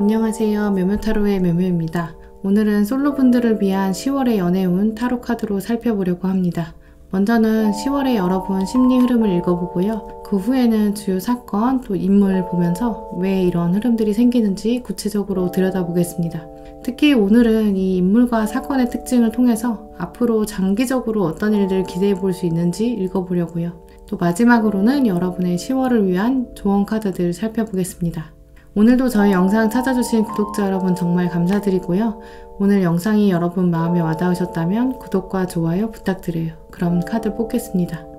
안녕하세요. 묘묘타로의 묘묘입니다. 오늘은 솔로분들을 위한 10월의 연애운 타로 카드로 살펴보려고 합니다. 먼저는 10월의 여러분 심리 흐름을 읽어보고요. 그 후에는 주요 사건 또 인물 보면서 왜 이런 흐름들이 생기는지 구체적으로 들여다보겠습니다. 특히 오늘은 이 인물과 사건의 특징을 통해서 앞으로 장기적으로 어떤 일들 기대해 볼 수 있는지 읽어보려고요. 또 마지막으로는 여러분의 10월을 위한 조언 카드들 살펴보겠습니다. 오늘도 저희 영상 찾아주신 구독자 여러분 정말 감사드리고요. 오늘 영상이 여러분 마음에 와닿으셨다면 구독과 좋아요 부탁드려요. 그럼 카드 뽑겠습니다.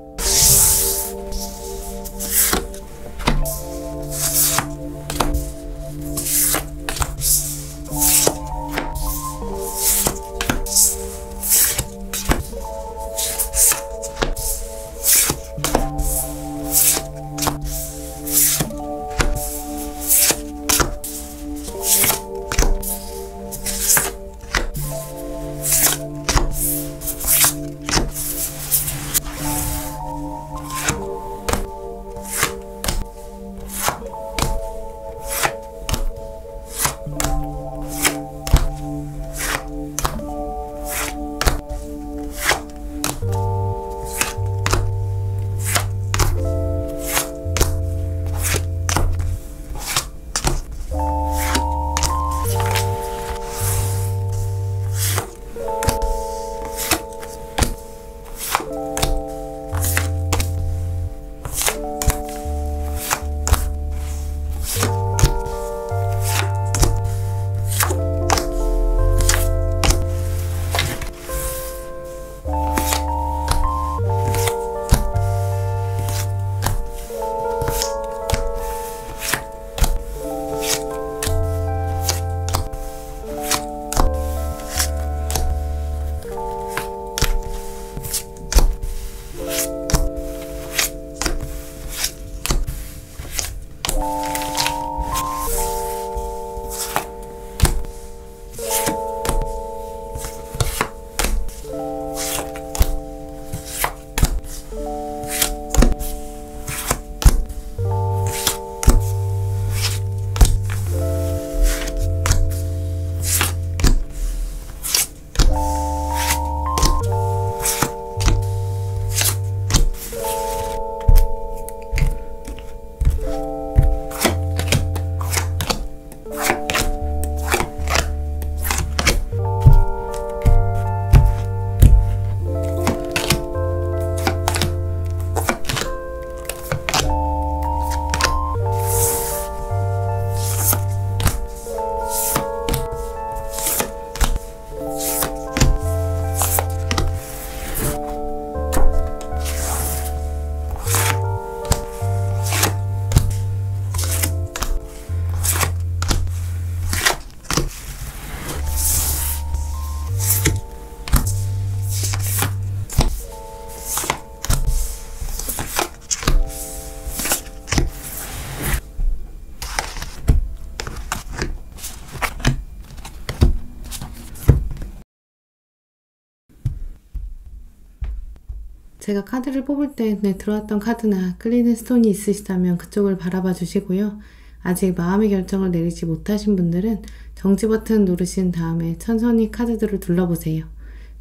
제가 카드를 뽑을 때 눈에 들어왔던 카드나 끌리는 스톤이 있으시다면 그쪽을 바라봐 주시고요. 아직 마음의 결정을 내리지 못하신 분들은 정지 버튼 누르신 다음에 천천히 카드들을 둘러보세요.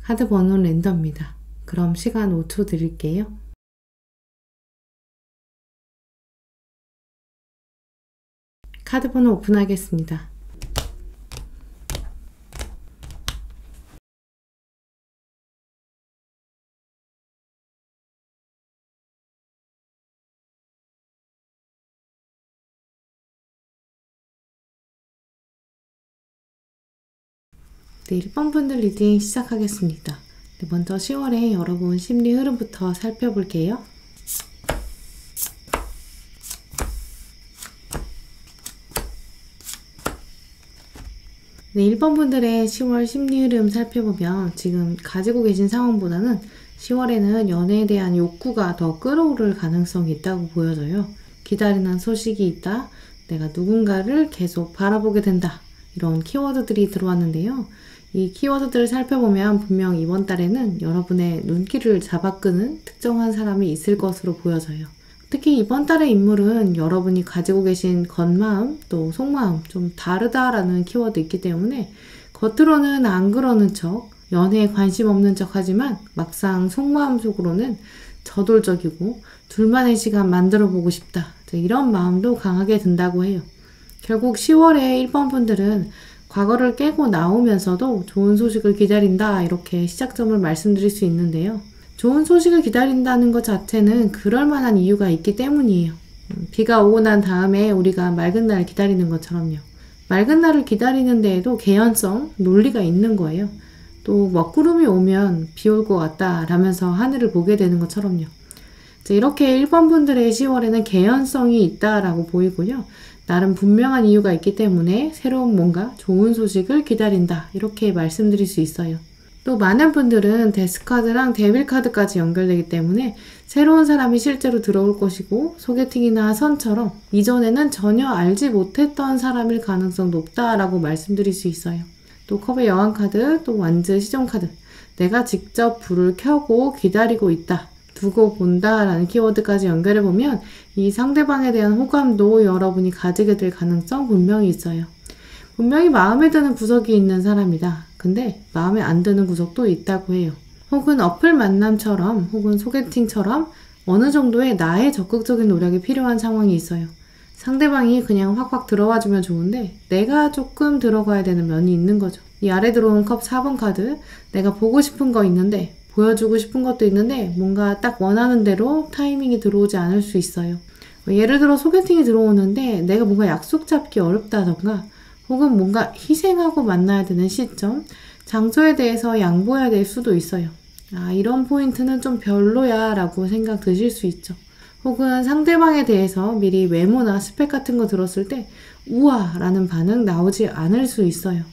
카드 번호는 랜덤입니다. 그럼 시간 5초 드릴게요. 카드 번호 오픈하겠습니다. 네, 1번 분들 리딩 시작하겠습니다. 네, 먼저 10월에 여러분 심리 흐름부터 살펴볼게요. 네, 1번 분들의 10월 심리 흐름 살펴보면 지금 가지고 계신 상황보다는 10월에는 연애에 대한 욕구가 더 끌어오를 가능성이 있다고 보여져요. 기다리는 소식이 있다. 내가 누군가를 계속 바라보게 된다. 이런 키워드들이 들어왔는데요. 이 키워드들을 살펴보면 분명 이번 달에는 여러분의 눈길을 잡아끄는 특정한 사람이 있을 것으로 보여져요. 특히 이번 달의 인물은 여러분이 가지고 계신 겉마음 또 속마음 좀 다르다라는 키워드 있기 때문에 겉으로는 안 그러는 척, 연애에 관심 없는 척 하지만 막상 속마음 속으로는 저돌적이고 둘만의 시간 만들어 보고 싶다. 이런 마음도 강하게 든다고 해요. 결국 10월에 1번 분들은 과거를 깨고 나오면서도 좋은 소식을 기다린다. 이렇게 시작점을 말씀드릴 수 있는데요. 좋은 소식을 기다린다는 것 자체는 그럴 만한 이유가 있기 때문이에요. 비가 오고 난 다음에 우리가 맑은 날을 기다리는 것처럼요. 맑은 날을 기다리는 데에도 개연성, 논리가 있는 거예요. 또 먹구름이 오면 비 올 것 같다 라면서 하늘을 보게 되는 것처럼요. 이렇게 1번 분들의 10월에는 개연성이 있다라고 보이고요. 나름 분명한 이유가 있기 때문에 새로운 뭔가 좋은 소식을 기다린다 이렇게 말씀드릴 수 있어요. 또 많은 분들은 데스카드랑 데빌카드까지 연결되기 때문에 새로운 사람이 실제로 들어올 것이고 소개팅이나 선처럼 이전에는 전혀 알지 못했던 사람일 가능성 높다라고 말씀드릴 수 있어요. 또 컵의 여왕카드, 또 완즈 시전카드, 내가 직접 불을 켜고 기다리고 있다, 두고 본다 라는 키워드까지 연결해보면 이 상대방에 대한 호감도 여러분이 가지게 될 가능성 분명히 있어요. 분명히 마음에 드는 구석이 있는 사람이다. 근데 마음에 안 드는 구석도 있다고 해요. 혹은 어플 만남처럼 혹은 소개팅처럼 어느 정도의 나의 적극적인 노력이 필요한 상황이 있어요. 상대방이 그냥 확확 들어와주면 좋은데 내가 조금 들어가야 되는 면이 있는 거죠. 이 아래 들어온 컵 4번 카드, 내가 보고 싶은 거 있는데 보여주고 싶은 것도 있는데 뭔가 딱 원하는 대로 타이밍이 들어오지 않을 수 있어요. 예를 들어 소개팅이 들어오는데 내가 뭔가 약속 잡기 어렵다던가 혹은 뭔가 희생하고 만나야 되는 시점, 장소에 대해서 양보해야 될 수도 있어요. 이런 포인트는 좀 별로야 라고 생각 드실 수 있죠. 혹은 상대방에 대해서 미리 외모나 스펙 같은 거 들었을 때 우와 라는 반응 나오지 않을 수 있어요.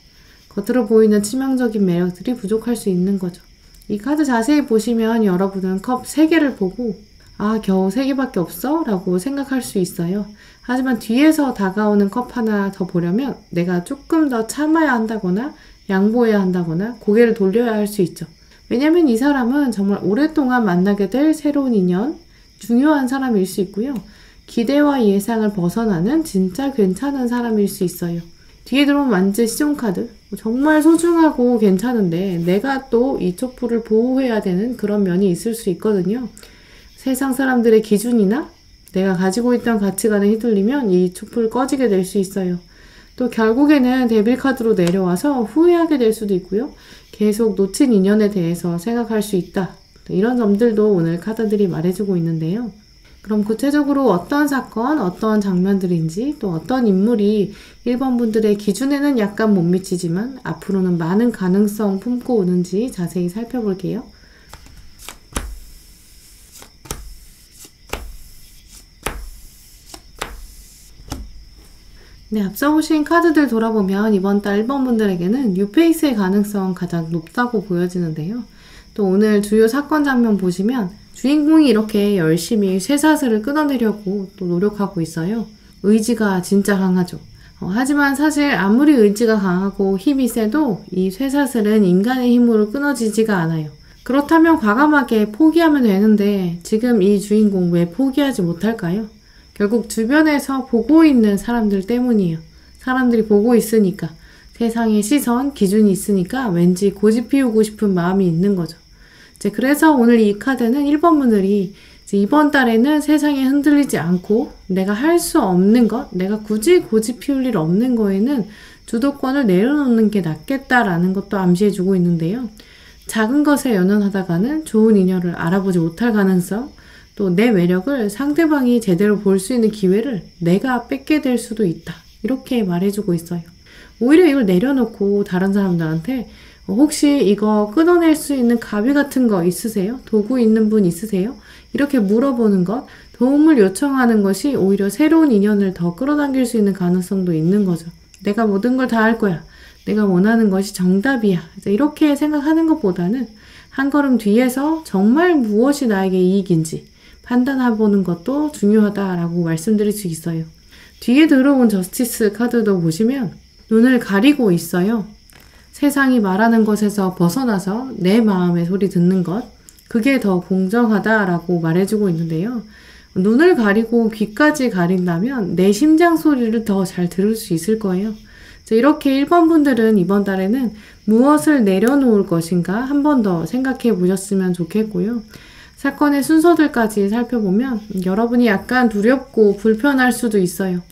겉으로 보이는 치명적인 매력들이 부족할 수 있는 거죠. 이 카드 자세히 보시면 여러분은 컵 3개를 보고 겨우 3개밖에 없어? 라고 생각할 수 있어요. 하지만 뒤에서 다가오는 컵 하나 더 보려면 내가 조금 더 참아야 한다거나 양보해야 한다거나 고개를 돌려야 할 수 있죠. 왜냐면 이 사람은 정말 오랫동안 만나게 될 새로운 인연, 중요한 사람일 수 있고요. 기대와 예상을 벗어나는 진짜 괜찮은 사람일 수 있어요. 뒤에 들어온 완즈 시존카드, 정말 소중하고 괜찮은데 내가 또 이 촛불을 보호해야 되는 그런 면이 있을 수 있거든요. 세상 사람들의 기준이나 내가 가지고 있던 가치관에 휘둘리면 이 촛불 꺼지게 될 수 있어요. 또 결국에는 데빌카드로 내려와서 후회하게 될 수도 있고요. 계속 놓친 인연에 대해서 생각할 수 있다. 이런 점들도 오늘 카드들이 말해주고 있는데요. 그럼 구체적으로 어떤 사건, 어떤 장면들인지 또 어떤 인물이 1번 분들의 기준에는 약간 못 미치지만 앞으로는 많은 가능성 품고 오는지 자세히 살펴볼게요. 네, 앞서 보신 카드들 돌아보면 이번 달 1번 분들에게는 뉴페이스의 가능성 가장 높다고 보여지는데요. 또 오늘 주요 사건 장면 보시면 주인공이 이렇게 열심히 쇠사슬을 끊어내려고 또 노력하고 있어요. 의지가 진짜 강하죠. 하지만 사실 아무리 의지가 강하고 힘이 세도 이 쇠사슬은 인간의 힘으로 끊어지지가 않아요. 그렇다면 과감하게 포기하면 되는데 지금 이 주인공 왜 포기하지 못할까요? 결국 주변에서 보고 있는 사람들 때문이에요. 사람들이 보고 있으니까, 세상의 시선, 기준이 있으니까 왠지 고집 피우고 싶은 마음이 있는 거죠. 그래서 오늘 이 카드는 1번 분들이 이번 달에는 세상에 흔들리지 않고 내가 할 수 없는 것, 내가 굳이 고집 피울 일 없는 거에는 주도권을 내려놓는 게 낫겠다라는 것도 암시해주고 있는데요. 작은 것에 연연하다가는 좋은 인연을 알아보지 못할 가능성, 또 내 매력을 상대방이 제대로 볼 수 있는 기회를 내가 뺏게 될 수도 있다. 이렇게 말해주고 있어요. 오히려 이걸 내려놓고 다른 사람들한테 혹시 이거 끊어낼 수 있는 가위 같은 거 있으세요? 도구 있는 분 있으세요? 이렇게 물어보는 것, 도움을 요청하는 것이 오히려 새로운 인연을 더 끌어당길 수 있는 가능성도 있는 거죠. 내가 모든 걸 다 할 거야. 내가 원하는 것이 정답이야. 이렇게 생각하는 것보다는 한 걸음 뒤에서 정말 무엇이 나에게 이익인지 판단해보는 것도 중요하다라고 말씀드릴 수 있어요. 뒤에 들어온 저스티스 카드도 보시면 눈을 가리고 있어요. 세상이 말하는 것에서 벗어나서 내 마음의 소리 듣는 것, 그게 더 공정하다라고 말해주고 있는데요. 눈을 가리고 귀까지 가린다면 내 심장 소리를 더 잘 들을 수 있을 거예요. 이렇게 1번 분들은 이번 달에는 무엇을 내려놓을 것인가 한 번 더 생각해 보셨으면 좋겠고요. 사건의 순서들까지 살펴보면 여러분이 약간 두렵고 불편할 수도 있어요.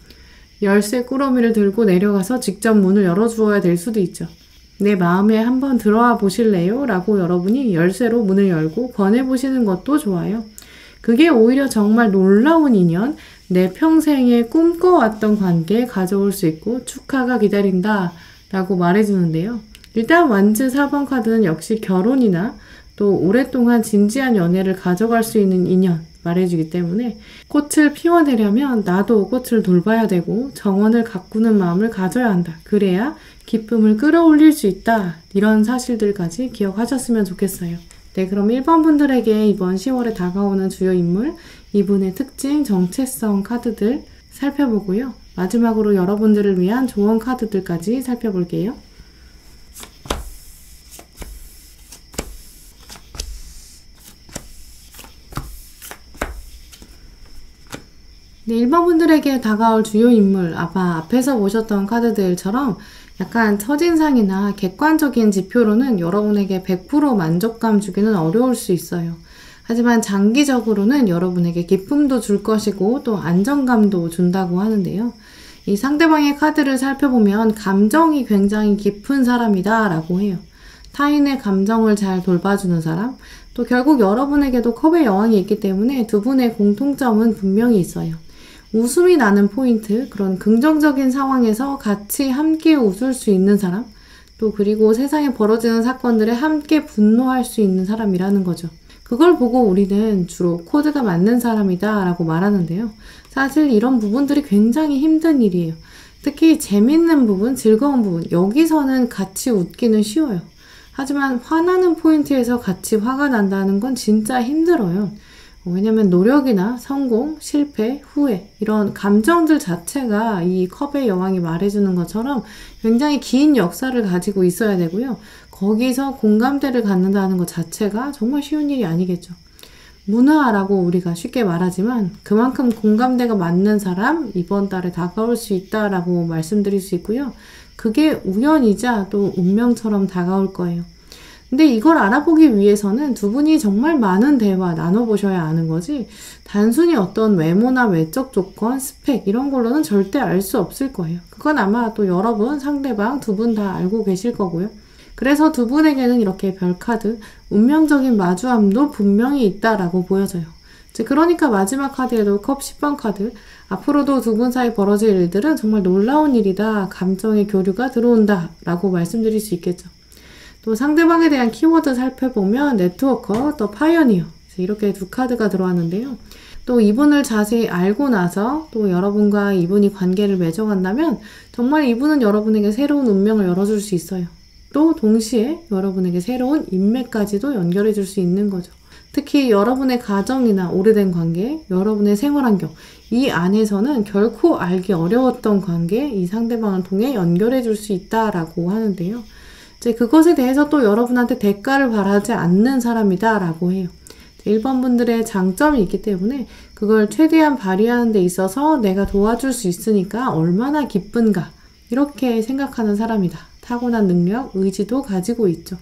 열쇠 꾸러미를 들고 내려가서 직접 문을 열어주어야 될 수도 있죠. 내 마음에 한번 들어와 보실래요? 라고 여러분이 열쇠로 문을 열고 권해보시는 것도 좋아요. 그게 오히려 정말 놀라운 인연, 내 평생에 꿈꿔왔던 관계에 가져올 수 있고 축하가 기다린다 라고 말해주는데요. 일단 완즈 4번 카드는 역시 결혼이나 또 오랫동안 진지한 연애를 가져갈 수 있는 인연 말해주기 때문에 꽃을 피워내려면 나도 꽃을 돌봐야 되고 정원을 가꾸는 마음을 가져야 한다. 그래야 기쁨을 끌어올릴 수 있다. 이런 사실들까지 기억하셨으면 좋겠어요. 네, 그럼 1번 분들에게 이번 10월에 다가오는 주요 인물, 이분의 특징, 정체성 카드들 살펴보고요. 마지막으로 여러분들을 위한 조언 카드들까지 살펴볼게요. 네, 1번 분들에게 다가올 주요 인물, 아마 앞에서 보셨던 카드들처럼 약간 첫인상이나 객관적인 지표로는 여러분에게 100% 만족감 주기는 어려울 수 있어요. 하지만 장기적으로는 여러분에게 기쁨도 줄 것이고 또 안정감도 준다고 하는데요. 이 상대방의 카드를 살펴보면 감정이 굉장히 깊은 사람이다 라고 해요. 타인의 감정을 잘 돌봐주는 사람, 또 결국 여러분에게도 컵의 여왕이 있기 때문에 두 분의 공통점은 분명히 있어요. 웃음이 나는 포인트, 그런 긍정적인 상황에서 같이 함께 웃을 수 있는 사람, 또 그리고 세상에 벌어지는 사건들에 함께 분노할 수 있는 사람이라는 거죠. 그걸 보고 우리는 주로 코드가 맞는 사람이다 라고 말하는데요. 사실 이런 부분들이 굉장히 힘든 일이에요. 특히 재밌는 부분, 즐거운 부분, 여기서는 같이 웃기는 쉬워요. 하지만 화나는 포인트에서 같이 화가 난다는 건 진짜 힘들어요. 왜냐면 노력이나 성공, 실패, 후회 이런 감정들 자체가 이 컵의 여왕이 말해주는 것처럼 굉장히 긴 역사를 가지고 있어야 되고요. 거기서 공감대를 갖는다는 것 자체가 정말 쉬운 일이 아니겠죠. 문화라고 우리가 쉽게 말하지만 그만큼 공감대가 맞는 사람 이번 달에 다가올 수 있다라고 말씀드릴 수 있고요. 그게 우연이자 또 운명처럼 다가올 거예요. 근데 이걸 알아보기 위해서는 두 분이 정말 많은 대화 나눠보셔야 아는 거지 단순히 어떤 외모나 외적 조건, 스펙 이런 걸로는 절대 알 수 없을 거예요. 그건 아마 또 여러분, 상대방 두 분 다 알고 계실 거고요. 그래서 두 분에게는 이렇게 별카드, 운명적인 마주함도 분명히 있다라고 보여져요. 그러니까 마지막 카드에도 컵 10번 카드, 앞으로도 두 분 사이 벌어질 일들은 정말 놀라운 일이다, 감정의 교류가 들어온다 라고 말씀드릴 수 있겠죠. 또 상대방에 대한 키워드 살펴보면 네트워커, 또 파이어니어 이렇게 두 카드가 들어왔는데요. 또 이분을 자세히 알고 나서 또 여러분과 이분이 관계를 맺어간다면 정말 이분은 여러분에게 새로운 운명을 열어줄 수 있어요. 또 동시에 여러분에게 새로운 인맥까지도 연결해 줄 수 있는 거죠. 특히 여러분의 가정이나 오래된 관계, 여러분의 생활환경 이 안에서는 결코 알기 어려웠던 관계 이 상대방을 통해 연결해 줄 수 있다라고 하는데요. 이제 그것에 대해서 또 여러분한테 대가를 바라지 않는 사람이다 라고 해요. 1번 분들의 장점이 있기 때문에 그걸 최대한 발휘하는 데 있어서 내가 도와줄 수 있으니까 얼마나 기쁜가 이렇게 생각하는 사람이다. 타고난 능력, 의지도 가지고 있죠.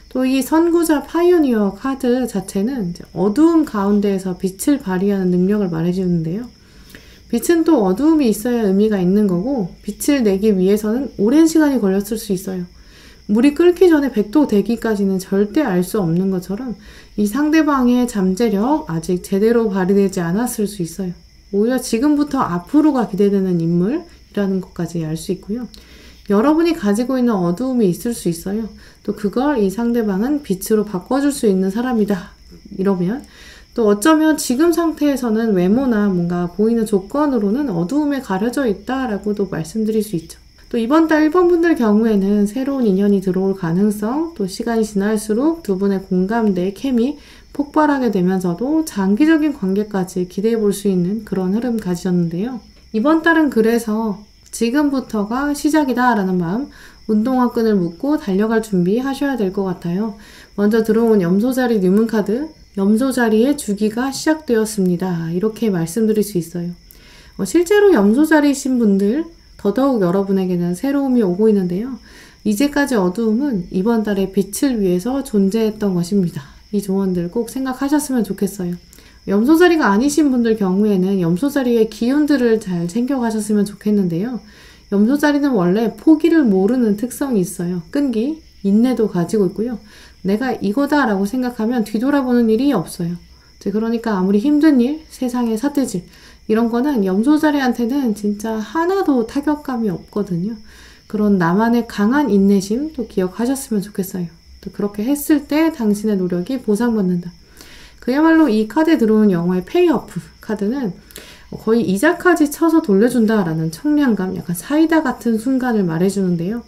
또 이 선구자 파이오니어 카드 자체는 이제 어두움 가운데에서 빛을 발휘하는 능력을 말해주는데요. 빛은 또 어두움이 있어야 의미가 있는 거고 빛을 내기 위해서는 오랜 시간이 걸렸을 수 있어요. 물이 끓기 전에 100도 되기까지는 절대 알 수 없는 것처럼 이 상대방의 잠재력 아직 제대로 발휘되지 않았을 수 있어요. 오히려 지금부터 앞으로가 기대되는 인물이라는 것까지 알 수 있고요. 여러분이 가지고 있는 어두움이 있을 수 있어요. 또 그걸 이 상대방은 빛으로 바꿔줄 수 있는 사람이다. 이러면 또 어쩌면 지금 상태에서는 외모나 뭔가 보이는 조건으로는 어두움에 가려져 있다라고도 말씀드릴 수 있죠. 또 이번 달 1번 분들 경우에는 새로운 인연이 들어올 가능성, 또 시간이 지날수록 두 분의 공감대, 케미 폭발하게 되면서도 장기적인 관계까지 기대해 볼 수 있는 그런 흐름 가지셨는데요. 이번 달은 그래서 지금부터가 시작이다 라는 마음, 운동화 끈을 묶고 달려갈 준비 하셔야 될 것 같아요. 먼저 들어온 염소자리 뉴문카드, 염소 자리에 주기가 시작되었습니다. 이렇게 말씀드릴 수 있어요. 실제로 염소 자리이신 분들, 더더욱 여러분에게는 새로움이 오고 있는데요. 이제까지 어두움은 이번 달에 빛을 위해서 존재했던 것입니다. 이 조언들 꼭 생각하셨으면 좋겠어요. 염소 자리가 아니신 분들 경우에는 염소 자리의 기운들을 잘 챙겨가셨으면 좋겠는데요. 염소 자리는 원래 포기를 모르는 특성이 있어요. 끈기, 인내도 가지고 있고요. 내가 이거다라고 생각하면 뒤돌아보는 일이 없어요. 그러니까 아무리 힘든 일, 세상의 삿대질 이런 거는 염소 자리한테는 진짜 하나도 타격감이 없거든요. 그런 나만의 강한 인내심 또 기억하셨으면 좋겠어요. 또 그렇게 했을 때 당신의 노력이 보상받는다. 그야말로 이 카드에 들어온 영어의 페이오프 카드는 거의 이자까지 쳐서 돌려준다라는 청량감, 약간 사이다 같은 순간을 말해주는데요.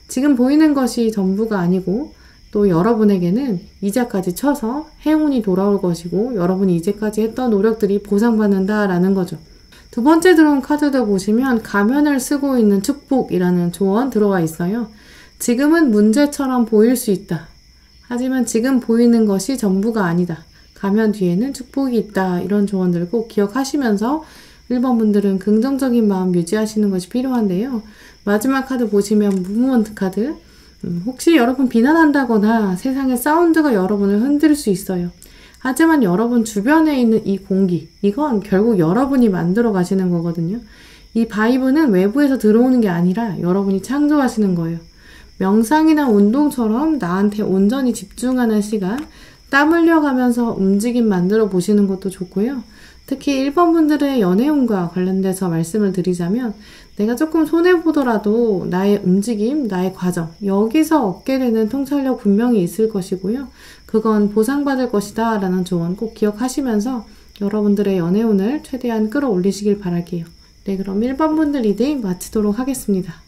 지금 보이는 것이 전부가 아니고 또 여러분에게는 이자까지 쳐서 행운이 돌아올 것이고 여러분이 이제까지 했던 노력들이 보상받는다라는 거죠. 두 번째 들어온 카드도 보시면 가면을 쓰고 있는 축복이라는 조언 들어와 있어요. 지금은 문제처럼 보일 수 있다. 하지만 지금 보이는 것이 전부가 아니다. 가면 뒤에는 축복이 있다. 이런 조언들 꼭 기억하시면서 1번 분들은 긍정적인 마음 유지하시는 것이 필요한데요. 마지막 카드 보시면 무브먼트 카드. 혹시 여러분 비난한다거나 세상의 사운드가 여러분을 흔들 수 있어요. 하지만 여러분 주변에 있는 이 공기, 이건 결국 여러분이 만들어 가시는 거거든요. 이 바이브는 외부에서 들어오는 게 아니라 여러분이 창조하시는 거예요. 명상이나 운동처럼 나한테 온전히 집중하는 시간, 땀 흘려가면서 움직임 만들어 보시는 것도 좋고요. 특히 1번 분들의 연애운과 관련돼서 말씀을 드리자면 내가 조금 손해보더라도 나의 움직임, 나의 과정, 여기서 얻게 되는 통찰력 분명히 있을 것이고요. 그건 보상받을 것이다 라는 조언 꼭 기억하시면서 여러분들의 연애운을 최대한 끌어올리시길 바랄게요. 네, 그럼 1번 분들 리딩 마치도록 하겠습니다.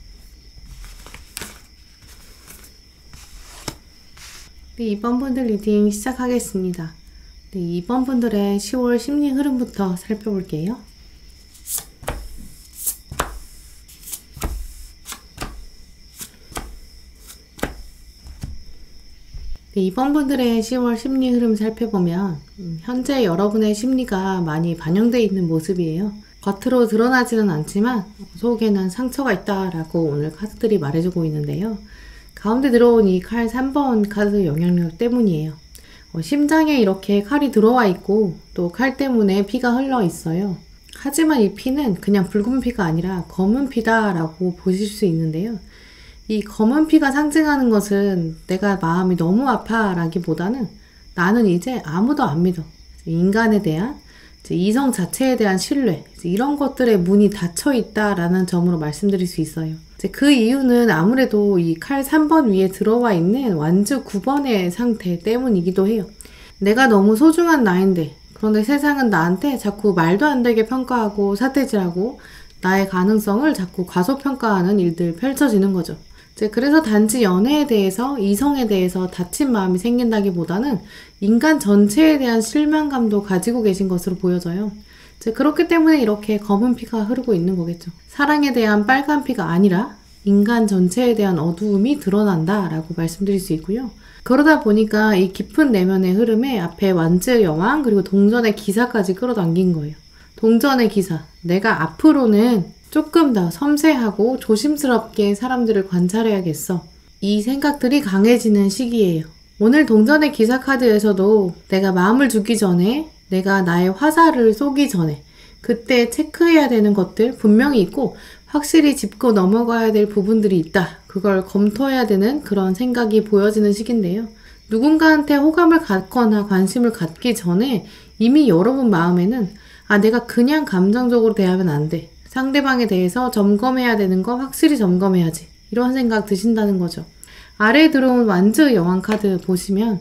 네, 2번 분들 리딩 시작하겠습니다. 네, 2번 분들의 10월 심리 흐름부터 살펴볼게요. 네, 2번 분들의 10월 심리 흐름 살펴보면 현재 여러분의 심리가 많이 반영되어 있는 모습이에요. 겉으로 드러나지는 않지만 속에는 상처가 있다라고 오늘 카드들이 말해주고 있는데요. 가운데 들어온 이 칼 3번 카드 영향력 때문이에요. 심장에 이렇게 칼이 들어와 있고 또 칼 때문에 피가 흘러 있어요. 하지만 이 피는 그냥 붉은 피가 아니라 검은 피다라고 보실 수 있는데요. 이 검은 피가 상징하는 것은 내가 마음이 너무 아파라기보다는 나는 이제 아무도 안 믿어. 인간에 대한 이성 자체에 대한 신뢰 이런 것들의 문이 닫혀 있다라는 점으로 말씀드릴 수 있어요. 그 이유는 아무래도 이 칼 3번 위에 들어와 있는 완주 9번의 상태 때문이기도 해요. 내가 너무 소중한 나인데 그런데 세상은 나한테 자꾸 말도 안 되게 평가하고 삿대질하고 나의 가능성을 자꾸 과소평가하는 일들 펼쳐지는 거죠. 그래서 단지 연애에 대해서 이성에 대해서 다친 마음이 생긴다기보다는 인간 전체에 대한 실망감도 가지고 계신 것으로 보여져요. 그렇기 때문에 이렇게 검은 피가 흐르고 있는 거겠죠. 사랑에 대한 빨간 피가 아니라 인간 전체에 대한 어두움이 드러난다 라고 말씀드릴 수 있고요. 그러다 보니까 이 깊은 내면의 흐름에 앞에 완즈의 여왕 그리고 동전의 기사까지 끌어당긴 거예요. 동전의 기사, 내가 앞으로는 조금 더 섬세하고 조심스럽게 사람들을 관찰해야겠어. 이 생각들이 강해지는 시기예요. 오늘 동전의 기사 카드에서도 내가 마음을 주기 전에 내가 나의 화살을 쏘기 전에 그때 체크해야 되는 것들 분명히 있고 확실히 짚고 넘어가야 될 부분들이 있다. 그걸 검토해야 되는 그런 생각이 보여지는 시기인데요. 누군가한테 호감을 갖거나 관심을 갖기 전에 이미 여러분 마음에는 내가 그냥 감정적으로 대하면 안 돼. 상대방에 대해서 점검해야 되는 거 확실히 점검해야지. 이런 생각 드신다는 거죠. 아래에 들어온 완즈 여왕 카드 보시면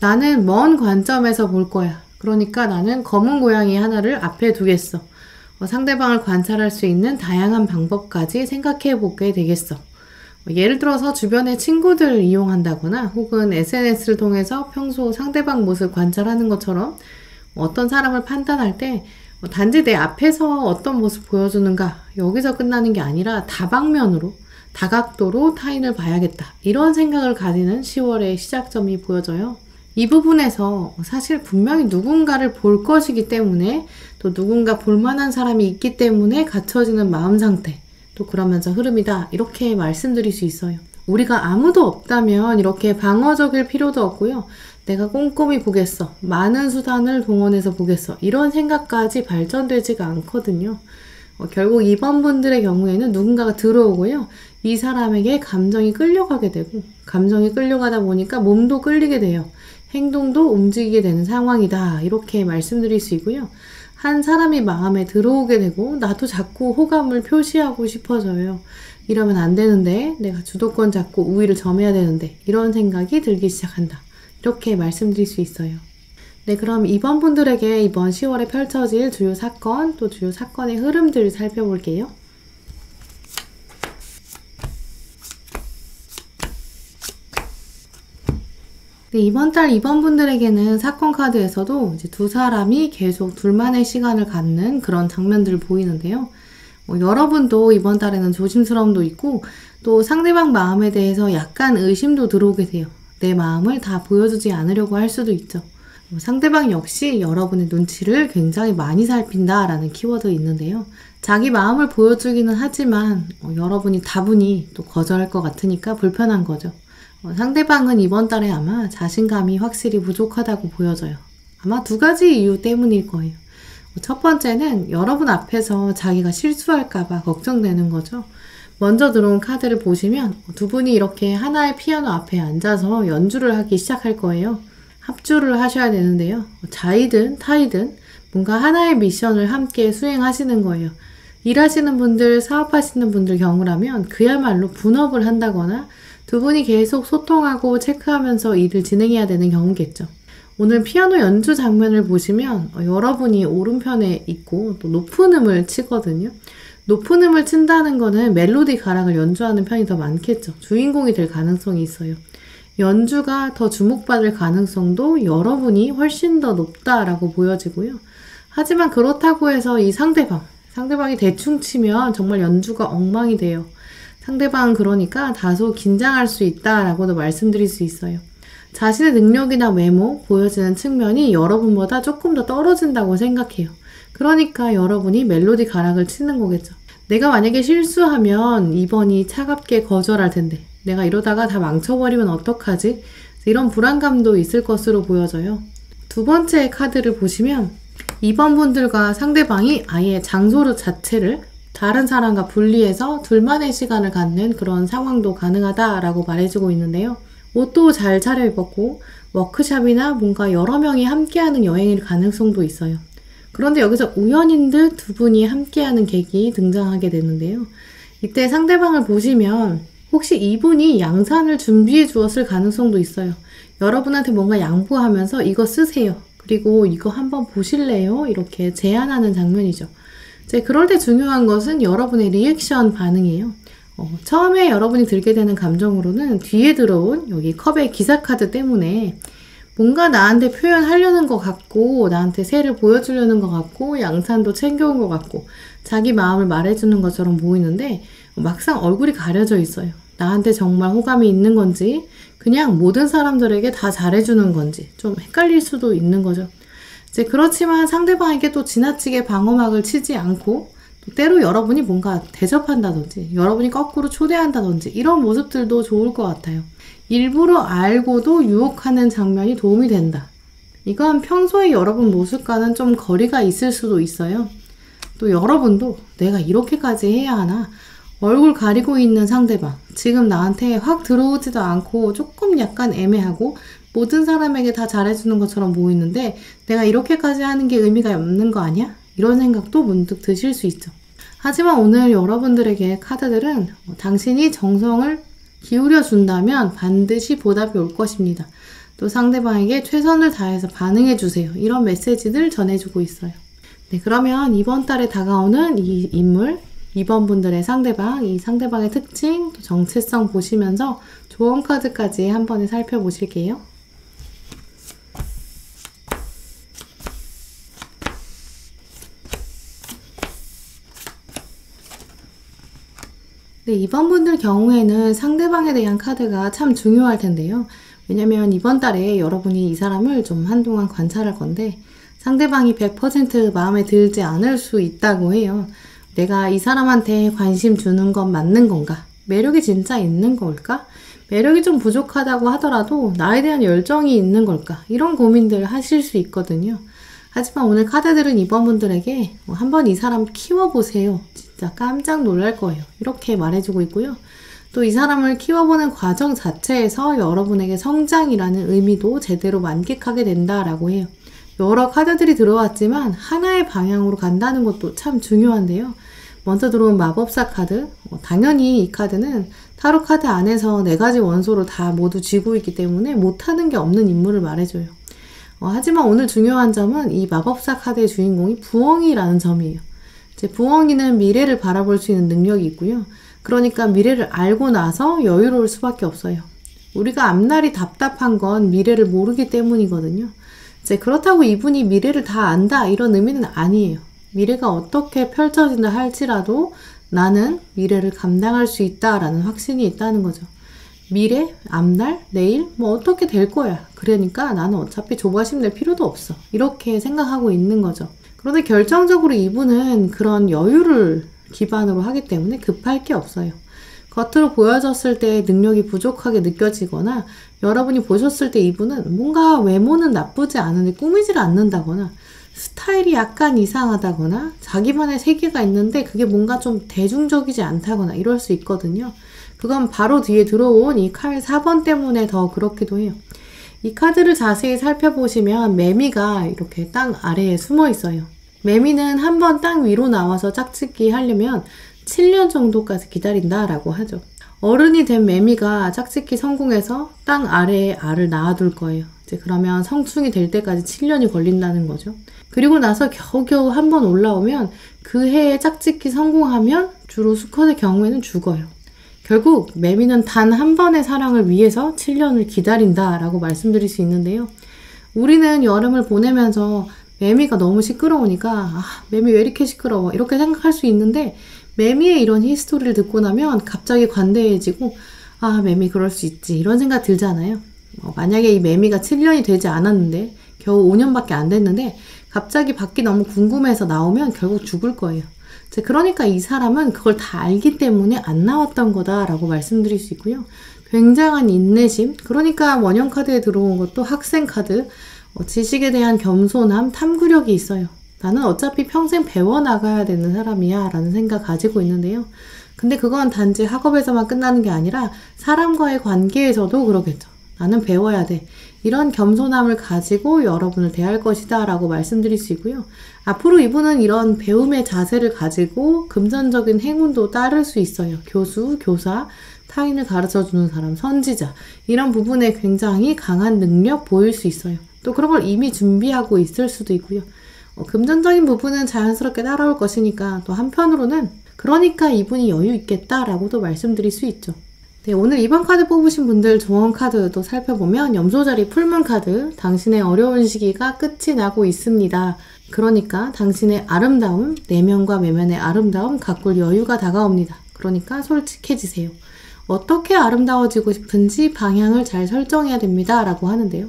나는 먼 관점에서 볼 거야. 그러니까 나는 검은 고양이 하나를 앞에 두겠어. 상대방을 관찰할 수 있는 다양한 방법까지 생각해 보게 되겠어. 예를 들어서 주변의 친구들을 이용한다거나 혹은 SNS를 통해서 평소 상대방 모습 관찰하는 것처럼 어떤 사람을 판단할 때 단지 내 앞에서 어떤 모습 보여주는가 여기서 끝나는 게 아니라 다방면으로 다각도로 타인을 봐야겠다. 이런 생각을 가지는 10월의 시작점이 보여져요. 이 부분에서 사실 분명히 누군가를 볼 것이기 때문에 또 누군가 볼만한 사람이 있기 때문에 갖춰지는 마음 상태, 또 그러면서 흐름이다, 이렇게 말씀드릴 수 있어요. 우리가 아무도 없다면 이렇게 방어적일 필요도 없고요. 내가 꼼꼼히 보겠어, 많은 수단을 동원해서 보겠어, 이런 생각까지 발전되지가 않거든요. 결국 이번 분들의 경우에는 누군가가 들어오고요. 이 사람에게 감정이 끌려가게 되고, 감정이 끌려가다 보니까 몸도 끌리게 돼요. 행동도 움직이게 되는 상황이다, 이렇게 말씀드릴 수 있고요. 한 사람이 마음에 들어오게 되고 나도 자꾸 호감을 표시하고 싶어져요. 이러면 안 되는데, 내가 주도권 잡고 우위를 점해야 되는데, 이런 생각이 들기 시작한다, 이렇게 말씀드릴 수 있어요. 네, 그럼 이번 분들에게 이번 10월에 펼쳐질 주요 사건, 또 주요 사건의 흐름들을 살펴볼게요. 네, 이번 달 이번 분들에게는 사건 카드에서도 이제 두 사람이 계속 둘만의 시간을 갖는 그런 장면들을 보이는데요. 여러분도 이번 달에는 조심스러움도 있고, 또 상대방 마음에 대해서 약간 의심도 들어오게 돼요. 내 마음을 다 보여주지 않으려고 할 수도 있죠. 상대방 역시 여러분의 눈치를 굉장히 많이 살핀다라는 키워드 있는데요. 자기 마음을 보여주기는 하지만 여러분이 다분히 또 거절할 것 같으니까 불편한 거죠. 상대방은 이번 달에 아마 자신감이 확실히 부족하다고 보여져요. 아마 두 가지 이유 때문일 거예요. 첫 번째는 여러분 앞에서 자기가 실수할까봐 걱정되는 거죠. 먼저 들어온 카드를 보시면 두 분이 이렇게 하나의 피아노 앞에 앉아서 연주를 하기 시작할 거예요. 합주를 하셔야 되는데요. 자이든 타이든 뭔가 하나의 미션을 함께 수행하시는 거예요. 일하시는 분들, 사업하시는 분들 경우라면 그야말로 분업을 한다거나 두 분이 계속 소통하고 체크하면서 일을 진행해야 되는 경우겠죠. 오늘 피아노 연주 장면을 보시면 여러분이 오른편에 있고 또 높은 음을 치거든요. 높은 음을 친다는 거는 멜로디 가락을 연주하는 편이 더 많겠죠. 주인공이 될 가능성이 있어요. 연주가 더 주목받을 가능성도 여러분이 훨씬 더 높다라고 보여지고요. 하지만 그렇다고 해서 이 상대방이 대충 치면 정말 연주가 엉망이 돼요. 상대방은 그러니까 다소 긴장할 수 있다라고도 말씀드릴 수 있어요. 자신의 능력이나 외모, 보여지는 측면이 여러분보다 조금 더 떨어진다고 생각해요. 그러니까 여러분이 멜로디 가락을 치는 거겠죠. 내가 만약에 실수하면 이번이 차갑게 거절할 텐데, 내가 이러다가 다 망쳐버리면 어떡하지? 이런 불안감도 있을 것으로 보여져요. 두 번째 카드를 보시면 이번 분들과 상대방이 아예 장소 자체를 다른 사람과 분리해서 둘만의 시간을 갖는 그런 상황도 가능하다라고 말해주고 있는데요. 옷도 잘 차려입었고 워크샵이나 뭔가 여러 명이 함께하는 여행일 가능성도 있어요. 그런데 여기서 우연인 듯 두 분이 함께하는 계기 등장하게 되는데요. 이때 상대방을 보시면 혹시 이분이 양산을 준비해 주었을 가능성도 있어요. 여러분한테 뭔가 양보하면서 이거 쓰세요. 그리고 이거 한번 보실래요? 이렇게 제안하는 장면이죠. 이제 그럴 때 중요한 것은 여러분의 리액션 반응이에요. 처음에 여러분이 들게 되는 감정으로는 뒤에 들어온 여기 컵의 기사카드 때문에 뭔가 나한테 표현하려는 것 같고 나한테 새를 보여주려는 것 같고 양산도 챙겨온 것 같고 자기 마음을 말해주는 것처럼 보이는데 막상 얼굴이 가려져 있어요. 나한테 정말 호감이 있는 건지 그냥 모든 사람들에게 다 잘해주는 건지 좀 헷갈릴 수도 있는 거죠. 이제 그렇지만 상대방에게 또 지나치게 방어막을 치지 않고 또 때로 여러분이 뭔가 대접한다든지 여러분이 거꾸로 초대한다든지 이런 모습들도 좋을 것 같아요. 일부러 알고도 유혹하는 장면이 도움이 된다. 이건 평소에 여러분 모습과는 좀 거리가 있을 수도 있어요. 또 여러분도 내가 이렇게까지 해야 하나? 얼굴 가리고 있는 상대방, 지금 나한테 확 들어오지도 않고 조금 약간 애매하고 모든 사람에게 다 잘해주는 것처럼 보이는데 내가 이렇게까지 하는 게 의미가 없는 거 아니야? 이런 생각도 문득 드실 수 있죠. 하지만 오늘 여러분들에게 카드들은 당신이 정성을 기울여 준다면 반드시 보답이 올 것입니다. 또 상대방에게 최선을 다해서 반응해 주세요. 이런 메시지들 전해주고 있어요. 네, 그러면 이번 달에 다가오는 이 인물, 이번 분들의 상대방, 이 상대방의 특징, 또 정체성 보시면서 조언 카드까지 한 번에 살펴보실게요. 네, 이번 분들 경우에는 상대방에 대한 카드가 참 중요할 텐데요. 왜냐면 이번 달에 여러분이 이 사람을 좀 한동안 관찰할 건데 상대방이 100% 마음에 들지 않을 수 있다고 해요. 내가 이 사람한테 관심 주는 건 맞는 건가? 매력이 진짜 있는 걸까? 매력이 좀 부족하다고 하더라도 나에 대한 열정이 있는 걸까? 이런 고민들 하실 수 있거든요. 하지만 오늘 카드들은 이번 분들에게 한번 이 사람 키워보세요. 진짜 깜짝 놀랄 거예요. 이렇게 말해주고 있고요. 또 이 사람을 키워보는 과정 자체에서 여러분에게 성장이라는 의미도 제대로 만끽하게 된다라고 해요. 여러 카드들이 들어왔지만 하나의 방향으로 간다는 것도 참 중요한데요. 먼저 들어온 마법사 카드, 당연히 이 카드는 타로 카드 안에서 4가지 원소를 다 모두 쥐고 있기 때문에 못하는 게 없는 인물을 말해줘요. 하지만 오늘 중요한 점은 이 마법사 카드의 주인공이 부엉이라는 점이에요. 이제 부엉이는 미래를 바라볼 수 있는 능력이 있고요. 그러니까 미래를 알고 나서 여유로울 수밖에 없어요. 우리가 앞날이 답답한 건 미래를 모르기 때문이거든요. 이제 그렇다고 이분이 미래를 다 안다 이런 의미는 아니에요. 미래가 어떻게 펼쳐진다 할지라도 나는 미래를 감당할 수 있다라는 확신이 있다는 거죠. 미래, 앞날, 내일 뭐 어떻게 될 거야. 그러니까 나는 어차피 조바심 낼 필요도 없어. 이렇게 생각하고 있는 거죠. 그런데 결정적으로 이분은 그런 여유를 기반으로 하기 때문에 급할 게 없어요. 겉으로 보여졌을 때 능력이 부족하게 느껴지거나 여러분이 보셨을 때 이분은 뭔가 외모는 나쁘지 않은데 꾸미질 않는다거나 스타일이 약간 이상하다거나 자기만의 세계가 있는데 그게 뭔가 좀 대중적이지 않다거나 이럴 수 있거든요. 그건 바로 뒤에 들어온 이 칼 4번 때문에 더 그렇기도 해요. 이 카드를 자세히 살펴보시면 매미가 이렇게 땅 아래에 숨어 있어요. 매미는 한번 땅 위로 나와서 짝짓기 하려면 7년 정도까지 기다린다라고 하죠. 어른이 된 매미가 짝짓기 성공해서 땅 아래에 알을 낳아둘 거예요. 이제 그러면 성충이 될 때까지 7년이 걸린다는 거죠. 그리고 나서 겨우겨우 한번 올라오면 그 해에 짝짓기 성공하면 주로 수컷의 경우에는 죽어요. 결국 매미는 단 한 번의 사랑을 위해서 7년을 기다린다라고 말씀드릴 수 있는데요. 우리는 여름을 보내면서 매미가 너무 시끄러우니까 매미 왜 이렇게 시끄러워 이렇게 생각할 수 있는데 매미의 이런 히스토리를 듣고 나면 갑자기 관대해지고 매미 그럴 수 있지 이런 생각 들잖아요. 만약에 이 매미가 7년이 되지 않았는데 겨우 5년밖에 안 됐는데 갑자기 밖이 너무 궁금해서 나오면 결국 죽을 거예요. 그러니까 이 사람은 그걸 다 알기 때문에 안 나왔던 거다라고 말씀드릴 수 있고요. 굉장한 인내심, 그러니까 원형 카드에 들어온 것도 학생 카드, 지식에 대한 겸손함, 탐구력이 있어요. 나는 어차피 평생 배워나가야 되는 사람이야 라는 생각 가지고 있는데요. 근데 그건 단지 학업에서만 끝나는 게 아니라 사람과의 관계에서도 그러겠죠. 나는 배워야 돼. 이런 겸손함을 가지고 여러분을 대할 것이다 라고 말씀드릴 수 있고요. 앞으로 이분은 이런 배움의 자세를 가지고 금전적인 행운도 따를 수 있어요. 교수, 교사, 타인을 가르쳐주는 사람, 선지자 이런 부분에 굉장히 강한 능력 보일 수 있어요. 또 그런 걸 이미 준비하고 있을 수도 있고요. 금전적인 부분은 자연스럽게 따라올 것이니까 또 한편으로는 그러니까 이분이 여유 있겠다라고도 말씀드릴 수 있죠. 네, 오늘 이번 카드 뽑으신 분들 조언 카드도 살펴보면 염소자리 풀문 카드, 당신의 어려운 시기가 끝이 나고 있습니다. 그러니까 당신의 아름다움, 내면과 외면의 아름다움, 가꿀 여유가 다가옵니다. 그러니까 솔직해지세요. 어떻게 아름다워지고 싶은지 방향을 잘 설정해야 됩니다. 라고 하는데요.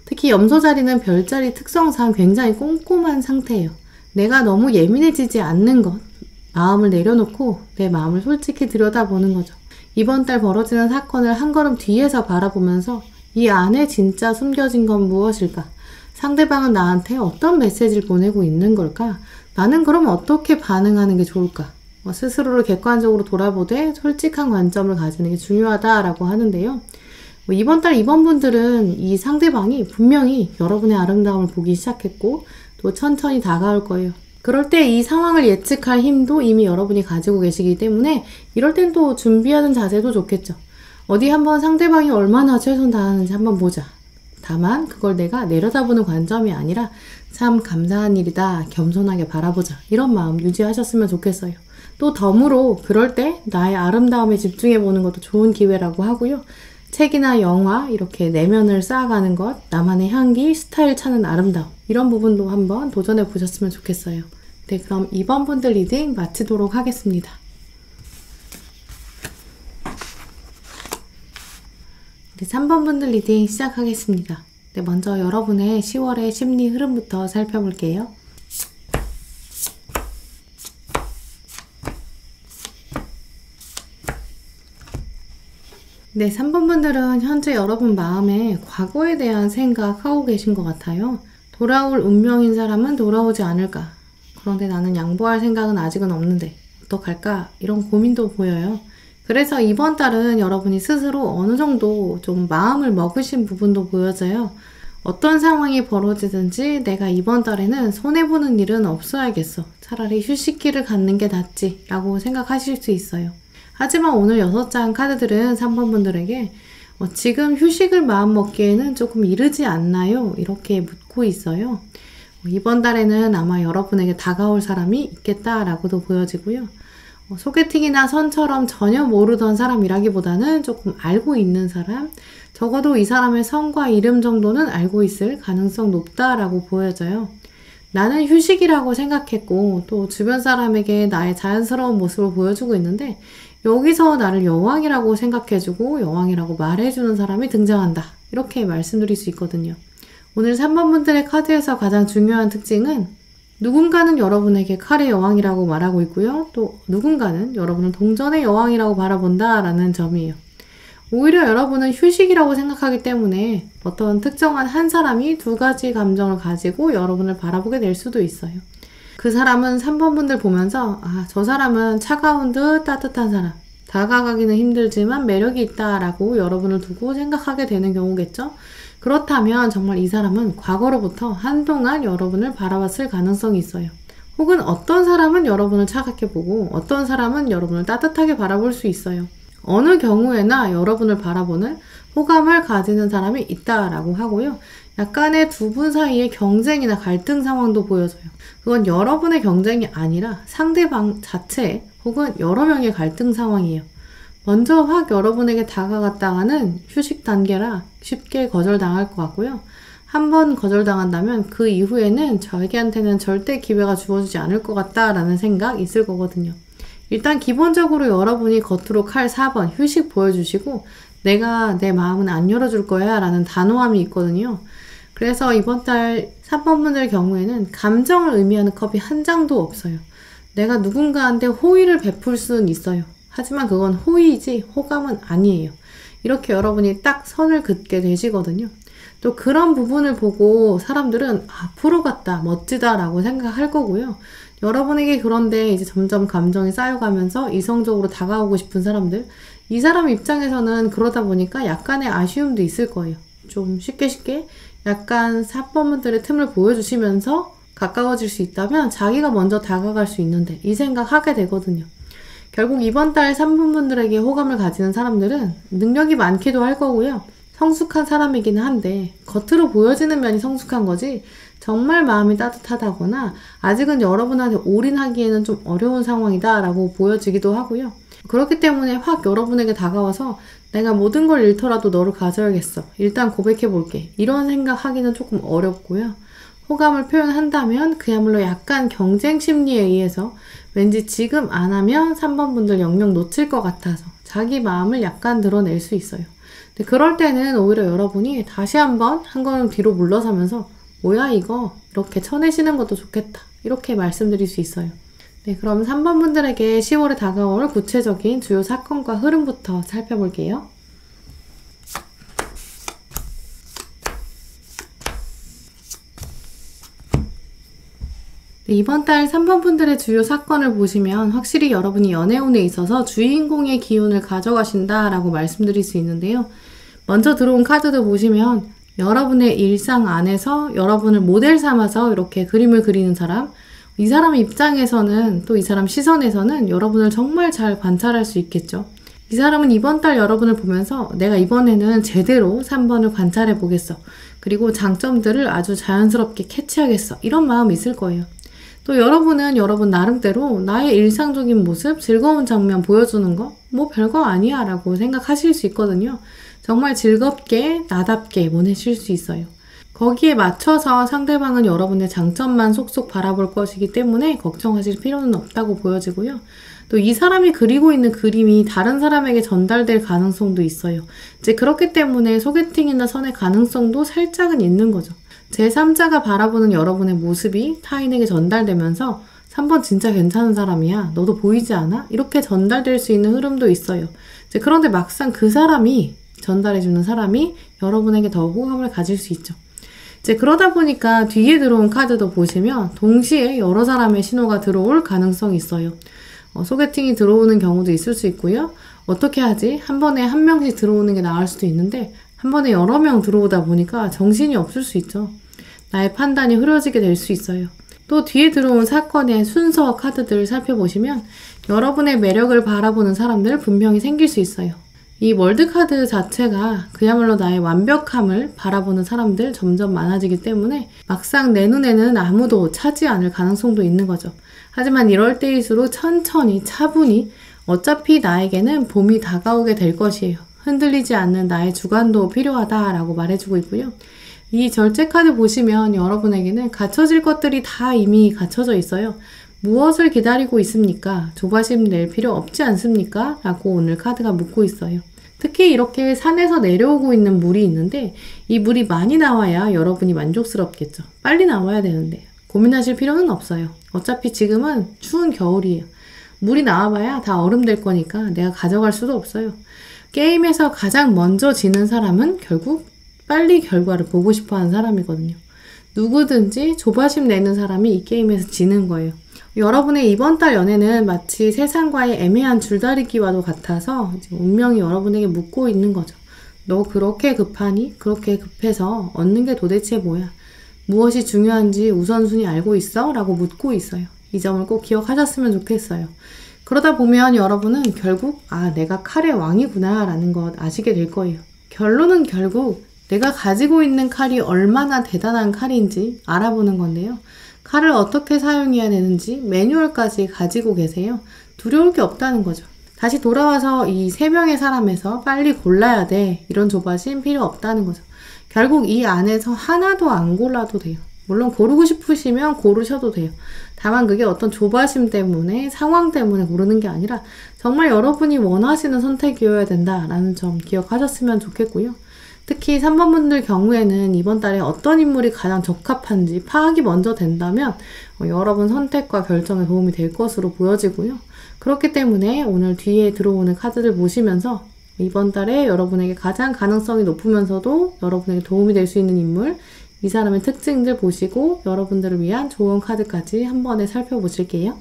특히 염소자리는 별자리 특성상 굉장히 꼼꼼한 상태예요. 내가 너무 예민해지지 않는 것, 마음을 내려놓고 내 마음을 솔직히 들여다보는 거죠. 이번 달 벌어지는 사건을 한 걸음 뒤에서 바라보면서 이 안에 진짜 숨겨진 건 무엇일까? 상대방은 나한테 어떤 메시지를 보내고 있는 걸까? 나는 그럼 어떻게 반응하는 게 좋을까? 스스로를 객관적으로 돌아보되 솔직한 관점을 가지는 게 중요하다라고 하는데요. 이번 달 이번 분들은 이 상대방이 분명히 여러분의 아름다움을 보기 시작했고 또 천천히 다가올 거예요. 그럴 때 이 상황을 예측할 힘도 이미 여러분이 가지고 계시기 때문에 이럴 땐 또 준비하는 자세도 좋겠죠. 어디 한번 상대방이 얼마나 최선 다하는지 한번 보자. 다만 그걸 내가 내려다보는 관점이 아니라 참 감사한 일이다. 겸손하게 바라보자. 이런 마음 유지하셨으면 좋겠어요. 또 덤으로 그럴 때 나의 아름다움에 집중해보는 것도 좋은 기회라고 하고요. 책이나 영화 이렇게 내면을 쌓아가는 것, 나만의 향기, 스타일 찾는 아름다움 이런 부분도 한번 도전해 보셨으면 좋겠어요. 네, 그럼 이번 분들 리딩 마치도록 하겠습니다. 네, 3번 분들 리딩 시작하겠습니다. 네, 먼저 여러분의 10월의 심리 흐름부터 살펴볼게요. 네, 3번 분들은 현재 여러분 마음에 과거에 대한 생각하고 계신 것 같아요. 돌아올 운명인 사람은 돌아오지 않을까? 그런데 나는 양보할 생각은 아직은 없는데 어떡할까? 이런 고민도 보여요. 그래서 이번 달은 여러분이 스스로 어느 정도 좀 마음을 먹으신 부분도 보여져요. 어떤 상황이 벌어지든지 내가 이번 달에는 손해보는 일은 없어야겠어. 차라리 휴식기를 갖는 게 낫지 라고 생각하실 수 있어요. 하지만 오늘 6장 카드들은 3번 분들에게 지금 휴식을 마음먹기에는 조금 이르지 않나요? 이렇게 묻고 있어요. 이번 달에는 아마 여러분에게 다가올 사람이 있겠다라고도 보여지고요. 소개팅이나 선처럼 전혀 모르던 사람이라기보다는 조금 알고 있는 사람, 적어도 이 사람의 성과 이름 정도는 알고 있을 가능성 높다라고 보여져요. 나는 휴식이라고 생각했고 또 주변 사람에게 나의 자연스러운 모습을 보여주고 있는데 여기서 나를 여왕이라고 생각해주고 여왕이라고 말해주는 사람이 등장한다. 이렇게 말씀드릴 수 있거든요. 오늘 3번 분들의 카드에서 가장 중요한 특징은 누군가는 여러분에게 칼의 여왕이라고 말하고 있고요. 또 누군가는 여러분을 동전의 여왕이라고 바라본다 라는 점이에요. 오히려 여러분은 휴식이라고 생각하기 때문에 어떤 특정한 한 사람이 두 가지 감정을 가지고 여러분을 바라보게 될 수도 있어요. 그 사람은 3번 분들 보면서 저 사람은 차가운 듯 따뜻한 사람, 다가가기는 힘들지만 매력이 있다라고 여러분을 두고 생각하게 되는 경우겠죠. 그렇다면 정말 이 사람은 과거로부터 한동안 여러분을 바라봤을 가능성이 있어요. 혹은 어떤 사람은 여러분을 차갑게 보고 어떤 사람은 여러분을 따뜻하게 바라볼 수 있어요. 어느 경우에나 여러분을 바라보는 호감을 가지는 사람이 있다라고 하고요. 약간의 두 분 사이의 경쟁이나 갈등 상황도 보여져요. 그건 여러분의 경쟁이 아니라 상대방 자체 혹은 여러 명의 갈등 상황이에요. 먼저 확 여러분에게 다가갔다가는 휴식 단계라 쉽게 거절당할 것 같고요. 한번 거절당한다면 그 이후에는 자기한테는 절대 기회가 주어지지 않을 것 같다라는 생각 있을 거거든요. 일단 기본적으로 여러분이 겉으로 칼 4번 휴식 보여주시고 내가 내 마음은 안 열어줄 거야 라는 단호함이 있거든요. 그래서 이번 달 3번 분들 경우에는 감정을 의미하는 컵이 한 장도 없어요. 내가 누군가한테 호의를 베풀 수는 있어요. 하지만 그건 호의이지 호감은 아니에요. 이렇게 여러분이 딱 선을 긋게 되시거든요. 또 그런 부분을 보고 사람들은 프로 같다, 멋지다 라고 생각할 거고요. 여러분에게 그런데 이제 점점 감정이 쌓여가면서 이성적으로 다가오고 싶은 사람들, 이 사람 입장에서는 그러다 보니까 약간의 아쉬움도 있을 거예요. 좀 쉽게 약간 4번분들의 틈을 보여주시면서 가까워질 수 있다면 자기가 먼저 다가갈 수 있는데 이 생각하게 되거든요. 결국 이번 달 3분분들에게 호감을 가지는 사람들은 능력이 많기도 할 거고요. 성숙한 사람이기는 한데 겉으로 보여지는 면이 성숙한 거지 정말 마음이 따뜻하다거나 아직은 여러분한테 올인하기에는 좀 어려운 상황이다 라고 보여지기도 하고요. 그렇기 때문에 확 여러분에게 다가와서 내가 모든 걸 잃더라도 너를 가져야겠어. 일단 고백해볼게. 이런 생각하기는 조금 어렵고요. 호감을 표현한다면 그야말로 약간 경쟁 심리에 의해서 왠지 지금 안 하면 3번 분들 영영 놓칠 것 같아서 자기 마음을 약간 드러낼 수 있어요. 근데 그럴 때는 오히려 여러분이 다시 한 걸음 뒤로 물러서면서 뭐야 이거 이렇게 쳐내시는 것도 좋겠다 이렇게 말씀드릴 수 있어요. 네, 그럼 3번 분들에게 10월에 다가올 구체적인 주요 사건과 흐름부터 살펴볼게요. 네, 이번 달 3번 분들의 주요 사건을 보시면 확실히 여러분이 연애운에 있어서 주인공의 기운을 가져가신다라고 말씀드릴 수 있는데요. 먼저 들어온 카드도 보시면 여러분의 일상 안에서 여러분을 모델 삼아서 이렇게 그림을 그리는 사람, 이 사람 입장에서는 또 이 사람 시선에서는 여러분을 정말 잘 관찰할 수 있겠죠. 이 사람은 이번 달 여러분을 보면서 내가 이번에는 제대로 3번을 관찰해 보겠어. 그리고 장점들을 아주 자연스럽게 캐치하겠어. 이런 마음이 있을 거예요. 또 여러분은 여러분 나름대로 나의 일상적인 모습, 즐거운 장면 보여주는 거 뭐 별거 아니야 라고 생각하실 수 있거든요. 정말 즐겁게 나답게 보내실 수 있어요. 거기에 맞춰서 상대방은 여러분의 장점만 속속 바라볼 것이기 때문에 걱정하실 필요는 없다고 보여지고요. 또 이 사람이 그리고 있는 그림이 다른 사람에게 전달될 가능성도 있어요. 이제 그렇기 때문에 소개팅이나 선의 가능성도 살짝은 있는 거죠. 제3자가 바라보는 여러분의 모습이 타인에게 전달되면서 3번 진짜 괜찮은 사람이야. 너도 보이지 않아? 이렇게 전달될 수 있는 흐름도 있어요. 이제 그런데 막상 그 사람이 전달해주는 사람이 여러분에게 더 호감을 가질 수 있죠. 이제 그러다 보니까 뒤에 들어온 카드도 보시면 동시에 여러 사람의 신호가 들어올 가능성이 있어요. 소개팅이 들어오는 경우도 있을 수 있고요. 어떻게 하지? 한 번에 한 명씩 들어오는 게 나을 수도 있는데 한 번에 여러 명 들어오다 보니까 정신이 없을 수 있죠. 나의 판단이 흐려지게 될 수 있어요. 또 뒤에 들어온 사건의 순서 카드들을 살펴보시면 여러분의 매력을 바라보는 사람들 분명히 생길 수 있어요. 이 월드카드 자체가 그야말로 나의 완벽함을 바라보는 사람들 점점 많아지기 때문에 막상 내 눈에는 아무도 차지 않을 가능성도 있는 거죠. 하지만 이럴 때일수록 천천히 차분히 어차피 나에게는 봄이 다가오게 될 것이에요. 흔들리지 않는 나의 주관도 필요하다라고 말해주고 있고요. 이 절제 카드 보시면 여러분에게는 갖춰질 것들이 다 이미 갖춰져 있어요. 무엇을 기다리고 있습니까? 조바심 낼 필요 없지 않습니까? 라고 오늘 카드가 묻고 있어요. 특히 이렇게 산에서 내려오고 있는 물이 있는데 이 물이 많이 나와야 여러분이 만족스럽겠죠. 빨리 나와야 되는데 고민하실 필요는 없어요. 어차피 지금은 추운 겨울이에요. 물이 나와봐야 다 얼음 될 거니까 내가 가져갈 수도 없어요. 게임에서 가장 먼저 지는 사람은 결국 빨리 결과를 보고 싶어하는 사람이거든요. 누구든지 조바심 내는 사람이 이 게임에서 지는 거예요. 여러분의 이번 달 연애는 마치 세상과의 애매한 줄다리기와도 같아서 이제 운명이 여러분에게 묻고 있는 거죠. 너 그렇게 급하니? 그렇게 급해서 얻는 게 도대체 뭐야? 무엇이 중요한지 우선순위 알고 있어? 라고 묻고 있어요. 이 점을 꼭 기억하셨으면 좋겠어요. 그러다 보면 여러분은 결국 내가 칼의 왕이구나 라는 것 아시게 될 거예요. 결론은 결국 내가 가지고 있는 칼이 얼마나 대단한 칼인지 알아보는 건데요. 칼을 어떻게 사용해야 되는지 매뉴얼까지 가지고 계세요. 두려울 게 없다는 거죠. 다시 돌아와서 이 세 명의 사람에서 빨리 골라야 돼. 이런 조바심 필요 없다는 거죠. 결국 이 안에서 하나도 안 골라도 돼요. 물론 고르고 싶으시면 고르셔도 돼요. 다만 그게 어떤 조바심 때문에 상황 때문에 고르는 게 아니라 정말 여러분이 원하시는 선택이어야 된다라는 점 기억하셨으면 좋겠고요. 특히 3번 분들 경우에는 이번 달에 어떤 인물이 가장 적합한지 파악이 먼저 된다면 여러분 선택과 결정에 도움이 될 것으로 보여지고요. 그렇기 때문에 오늘 뒤에 들어오는 카드를 보시면서 이번 달에 여러분에게 가장 가능성이 높으면서도 여러분에게 도움이 될 수 있는 인물, 이 사람의 특징들 보시고 여러분들을 위한 조언 카드까지 한 번에 살펴보실게요.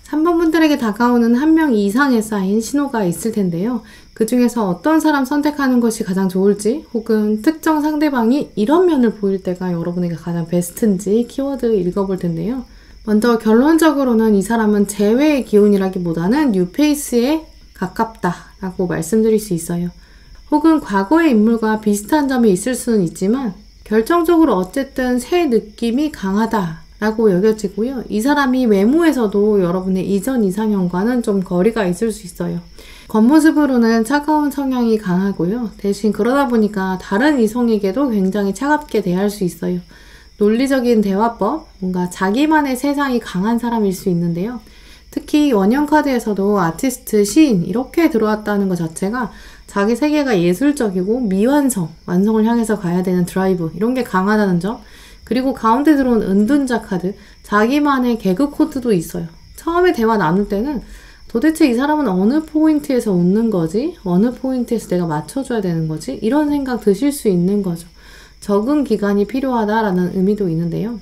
3번 분들에게 다가오는 한 명 이상의 쌓인 신호가 있을 텐데요. 그 중에서 어떤 사람 선택하는 것이 가장 좋을지 혹은 특정 상대방이 이런 면을 보일 때가 여러분에게 가장 베스트인지 키워드 읽어볼 텐데요. 먼저 결론적으로는 이 사람은 재회의 기운이라기보다는 뉴페이스에 가깝다라고 말씀드릴 수 있어요. 혹은 과거의 인물과 비슷한 점이 있을 수는 있지만 결정적으로 어쨌든 새 느낌이 강하다라고 여겨지고요. 이 사람이 외모에서도 여러분의 이전 이상형과는 좀 거리가 있을 수 있어요. 겉모습으로는 차가운 성향이 강하고요. 대신 그러다 보니까 다른 이성에게도 굉장히 차갑게 대할 수 있어요. 논리적인 대화법, 뭔가 자기만의 세상이 강한 사람일 수 있는데요. 특히 원형 카드에서도 아티스트, 시인 이렇게 들어왔다는 것 자체가 자기 세계가 예술적이고 미완성, 완성을 향해서 가야 되는 드라이브 이런 게 강하다는 점. 그리고 가운데 들어온 은둔자 카드, 자기만의 개그 코드도 있어요. 처음에 대화 나눌 때는 도대체 이 사람은 어느 포인트에서 웃는 거지? 어느 포인트에서 내가 맞춰줘야 되는 거지? 이런 생각 드실 수 있는 거죠. 적응 기간이 필요하다라는 의미도 있는데요.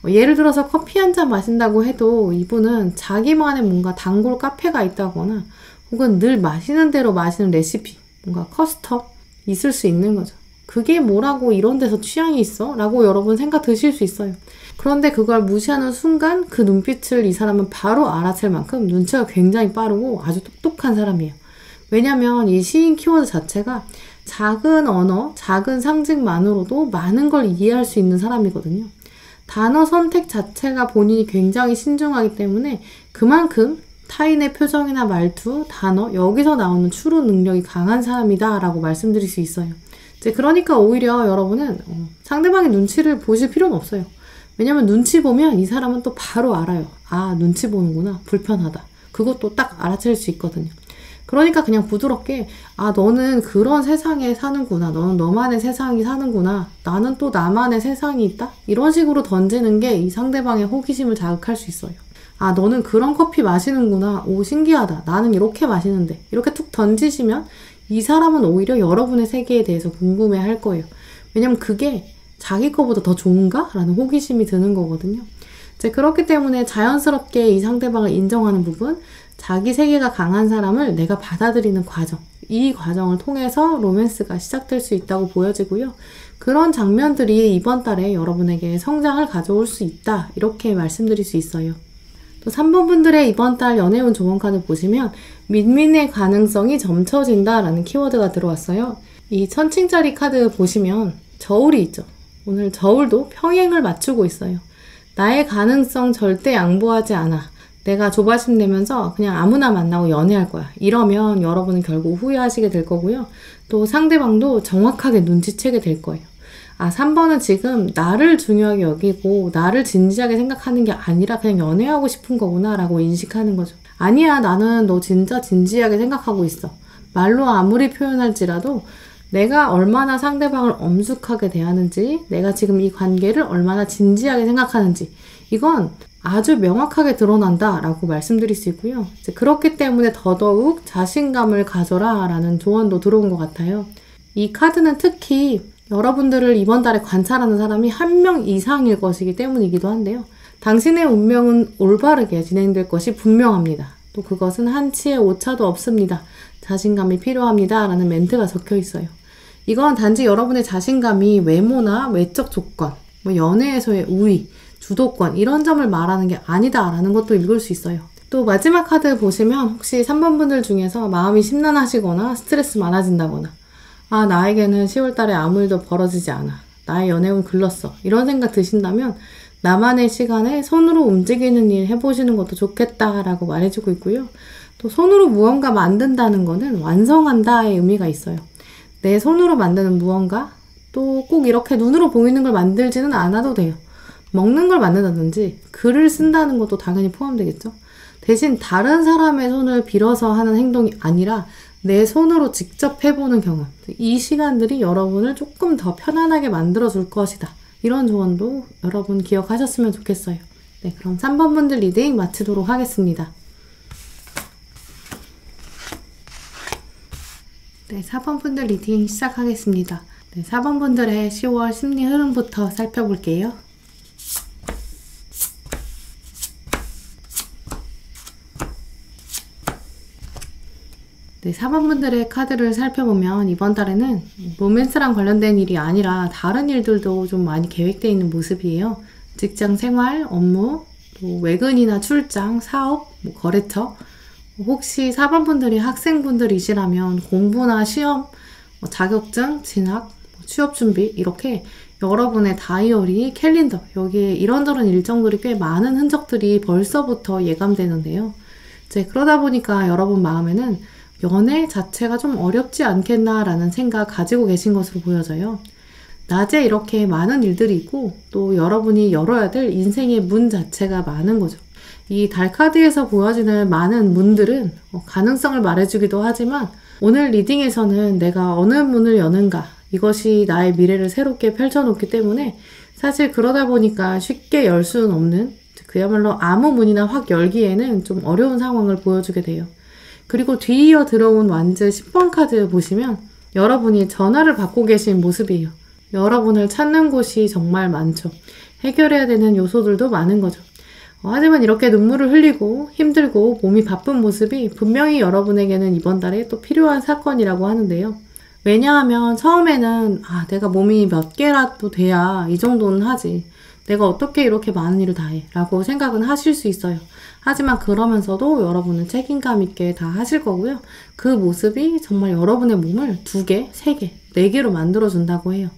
예를 들어서 커피 한 잔 마신다고 해도 이분은 자기만의 뭔가 단골 카페가 있다거나 혹은 늘 마시는 대로 마시는 레시피, 뭔가 커스텀 있을 수 있는 거죠. 그게 뭐라고 이런 데서 취향이 있어? 라고 여러분 생각 드실 수 있어요. 그런데 그걸 무시하는 순간 그 눈빛을 이 사람은 바로 알아챌 만큼 눈치가 굉장히 빠르고 아주 똑똑한 사람이에요. 왜냐면 이 시인 키워드 자체가 작은 언어, 작은 상징만으로도 많은 걸 이해할 수 있는 사람이거든요. 단어 선택 자체가 본인이 굉장히 신중하기 때문에 그만큼 타인의 표정이나 말투, 단어, 여기서 나오는 추론 능력이 강한 사람이다 라고 말씀드릴 수 있어요. 이제 그러니까 오히려 여러분은 상대방의 눈치를 보실 필요는 없어요. 왜냐면 눈치 보면 이 사람은 또 바로 알아요. 아, 눈치 보는구나. 불편하다. 그것도 딱 알아챌 수 있거든요. 그러니까 그냥 부드럽게 아, 너는 그런 세상에 사는구나. 너는 너만의 세상이 사는구나. 나는 또 나만의 세상이 있다. 이런 식으로 던지는 게 이 상대방의 호기심을 자극할 수 있어요. 아, 너는 그런 커피 마시는구나. 오, 신기하다. 나는 이렇게 마시는데. 이렇게 툭 던지시면 이 사람은 오히려 여러분의 세계에 대해서 궁금해 할 거예요. 왜냐면 그게 자기 거보다 더 좋은가? 라는 호기심이 드는 거거든요. 이제 그렇기 때문에 자연스럽게 이 상대방을 인정하는 부분, 자기 세계가 강한 사람을 내가 받아들이는 과정, 이 과정을 통해서 로맨스가 시작될 수 있다고 보여지고요. 그런 장면들이 이번 달에 여러분에게 성장을 가져올 수 있다. 이렇게 말씀드릴 수 있어요. 또 3번 분들의 이번 달 연애운 조언 카드 보시면 윈윈의 가능성이 점쳐진다 라는 키워드가 들어왔어요. 이 천칭짜리 카드 보시면 저울이 있죠. 오늘 저울도 평행을 맞추고 있어요. 나의 가능성 절대 양보하지 않아. 내가 조바심 내면서 그냥 아무나 만나고 연애할 거야. 이러면 여러분은 결국 후회하시게 될 거고요. 또 상대방도 정확하게 눈치채게 될 거예요. 아, 3번은 지금 나를 중요하게 여기고 나를 진지하게 생각하는 게 아니라 그냥 연애하고 싶은 거구나 라고 인식하는 거죠. 아니야, 나는 너 진짜 진지하게 생각하고 있어. 말로 아무리 표현할지라도 내가 얼마나 상대방을 엄숙하게 대하는지, 내가 지금 이 관계를 얼마나 진지하게 생각하는지, 이건 아주 명확하게 드러난다 라고 말씀드릴 수 있고요. 이제 그렇기 때문에 더더욱 자신감을 가져라 라는 조언도 들어온 것 같아요. 이 카드는 특히 여러분들을 이번 달에 관찰하는 사람이 한 명 이상일 것이기 때문이기도 한데요. 당신의 운명은 올바르게 진행될 것이 분명합니다. 또 그것은 한치의 오차도 없습니다. 자신감이 필요합니다. 라는 멘트가 적혀 있어요. 이건 단지 여러분의 자신감이 외모나 외적 조건, 뭐 연애에서의 우위, 주도권 이런 점을 말하는 게 아니다 라는 것도 읽을 수 있어요. 또 마지막 카드 보시면 혹시 3번 분들 중에서 마음이 심란하시거나 스트레스 많아진다거나 아, 나에게는 10월달에 아무 일도 벌어지지 않아. 나의 연애운 글렀어. 이런 생각 드신다면 나만의 시간에 손으로 움직이는 일 해보시는 것도 좋겠다라고 말해주고 있고요. 또 손으로 무언가 만든다는 거는 완성한다의 의미가 있어요. 내 손으로 만드는 무언가, 또 꼭 이렇게 눈으로 보이는 걸 만들지는 않아도 돼요. 먹는 걸 만든다든지 글을 쓴다는 것도 당연히 포함되겠죠. 대신 다른 사람의 손을 빌어서 하는 행동이 아니라 내 손으로 직접 해보는 경험, 이 시간들이 여러분을 조금 더 편안하게 만들어줄 것이다. 이런 조언도 여러분 기억하셨으면 좋겠어요. 네, 그럼 3번 분들 리딩 마치도록 하겠습니다. 네, 4번 분들 리딩 시작하겠습니다. 네, 4번 분들의 10월 심리 흐름부터 살펴볼게요. 네, 4번 분들의 카드를 살펴보면 이번 달에는 로맨스랑 관련된 일이 아니라 다른 일들도 좀 많이 계획되어 있는 모습이에요. 직장 생활, 업무, 또 외근이나 출장, 사업, 거래처. 혹시 4번 분들이 학생분들이시라면 공부나 시험, 자격증, 진학, 취업 준비 이렇게 여러분의 다이어리, 캘린더 여기에 이런저런 일정들이 꽤 많은 흔적들이 벌써부터 예감되는데요. 이제 그러다 보니까 여러분 마음에는 연애 자체가 좀 어렵지 않겠나라는 생각 가지고 계신 것으로 보여져요. 낮에 이렇게 많은 일들이 있고 또 여러분이 열어야 될 인생의 문 자체가 많은 거죠. 이 달 카드에서 보여지는 많은 문들은 가능성을 말해주기도 하지만 오늘 리딩에서는 내가 어느 문을 여는가 이것이 나의 미래를 새롭게 펼쳐놓기 때문에 사실 그러다 보니까 쉽게 열 수는 없는 그야말로 아무 문이나 확 열기에는 좀 어려운 상황을 보여주게 돼요. 그리고 뒤이어 들어온 완즈 10번 카드 보시면 여러분이 전화를 받고 계신 모습이에요. 여러분을 찾는 곳이 정말 많죠. 해결해야 되는 요소들도 많은 거죠. 하지만 이렇게 눈물을 흘리고 힘들고 몸이 바쁜 모습이 분명히 여러분에게는 이번 달에 또 필요한 사건이라고 하는데요. 왜냐하면 처음에는 내가 몸이 몇 개라도 돼야 이 정도는 하지. 내가 어떻게 이렇게 많은 일을 다 해? 라고 생각은 하실 수 있어요. 하지만 그러면서도 여러분은 책임감 있게 다 하실 거고요. 그 모습이 정말 여러분의 몸을 2개, 3개, 4개로 만들어준다고 해요.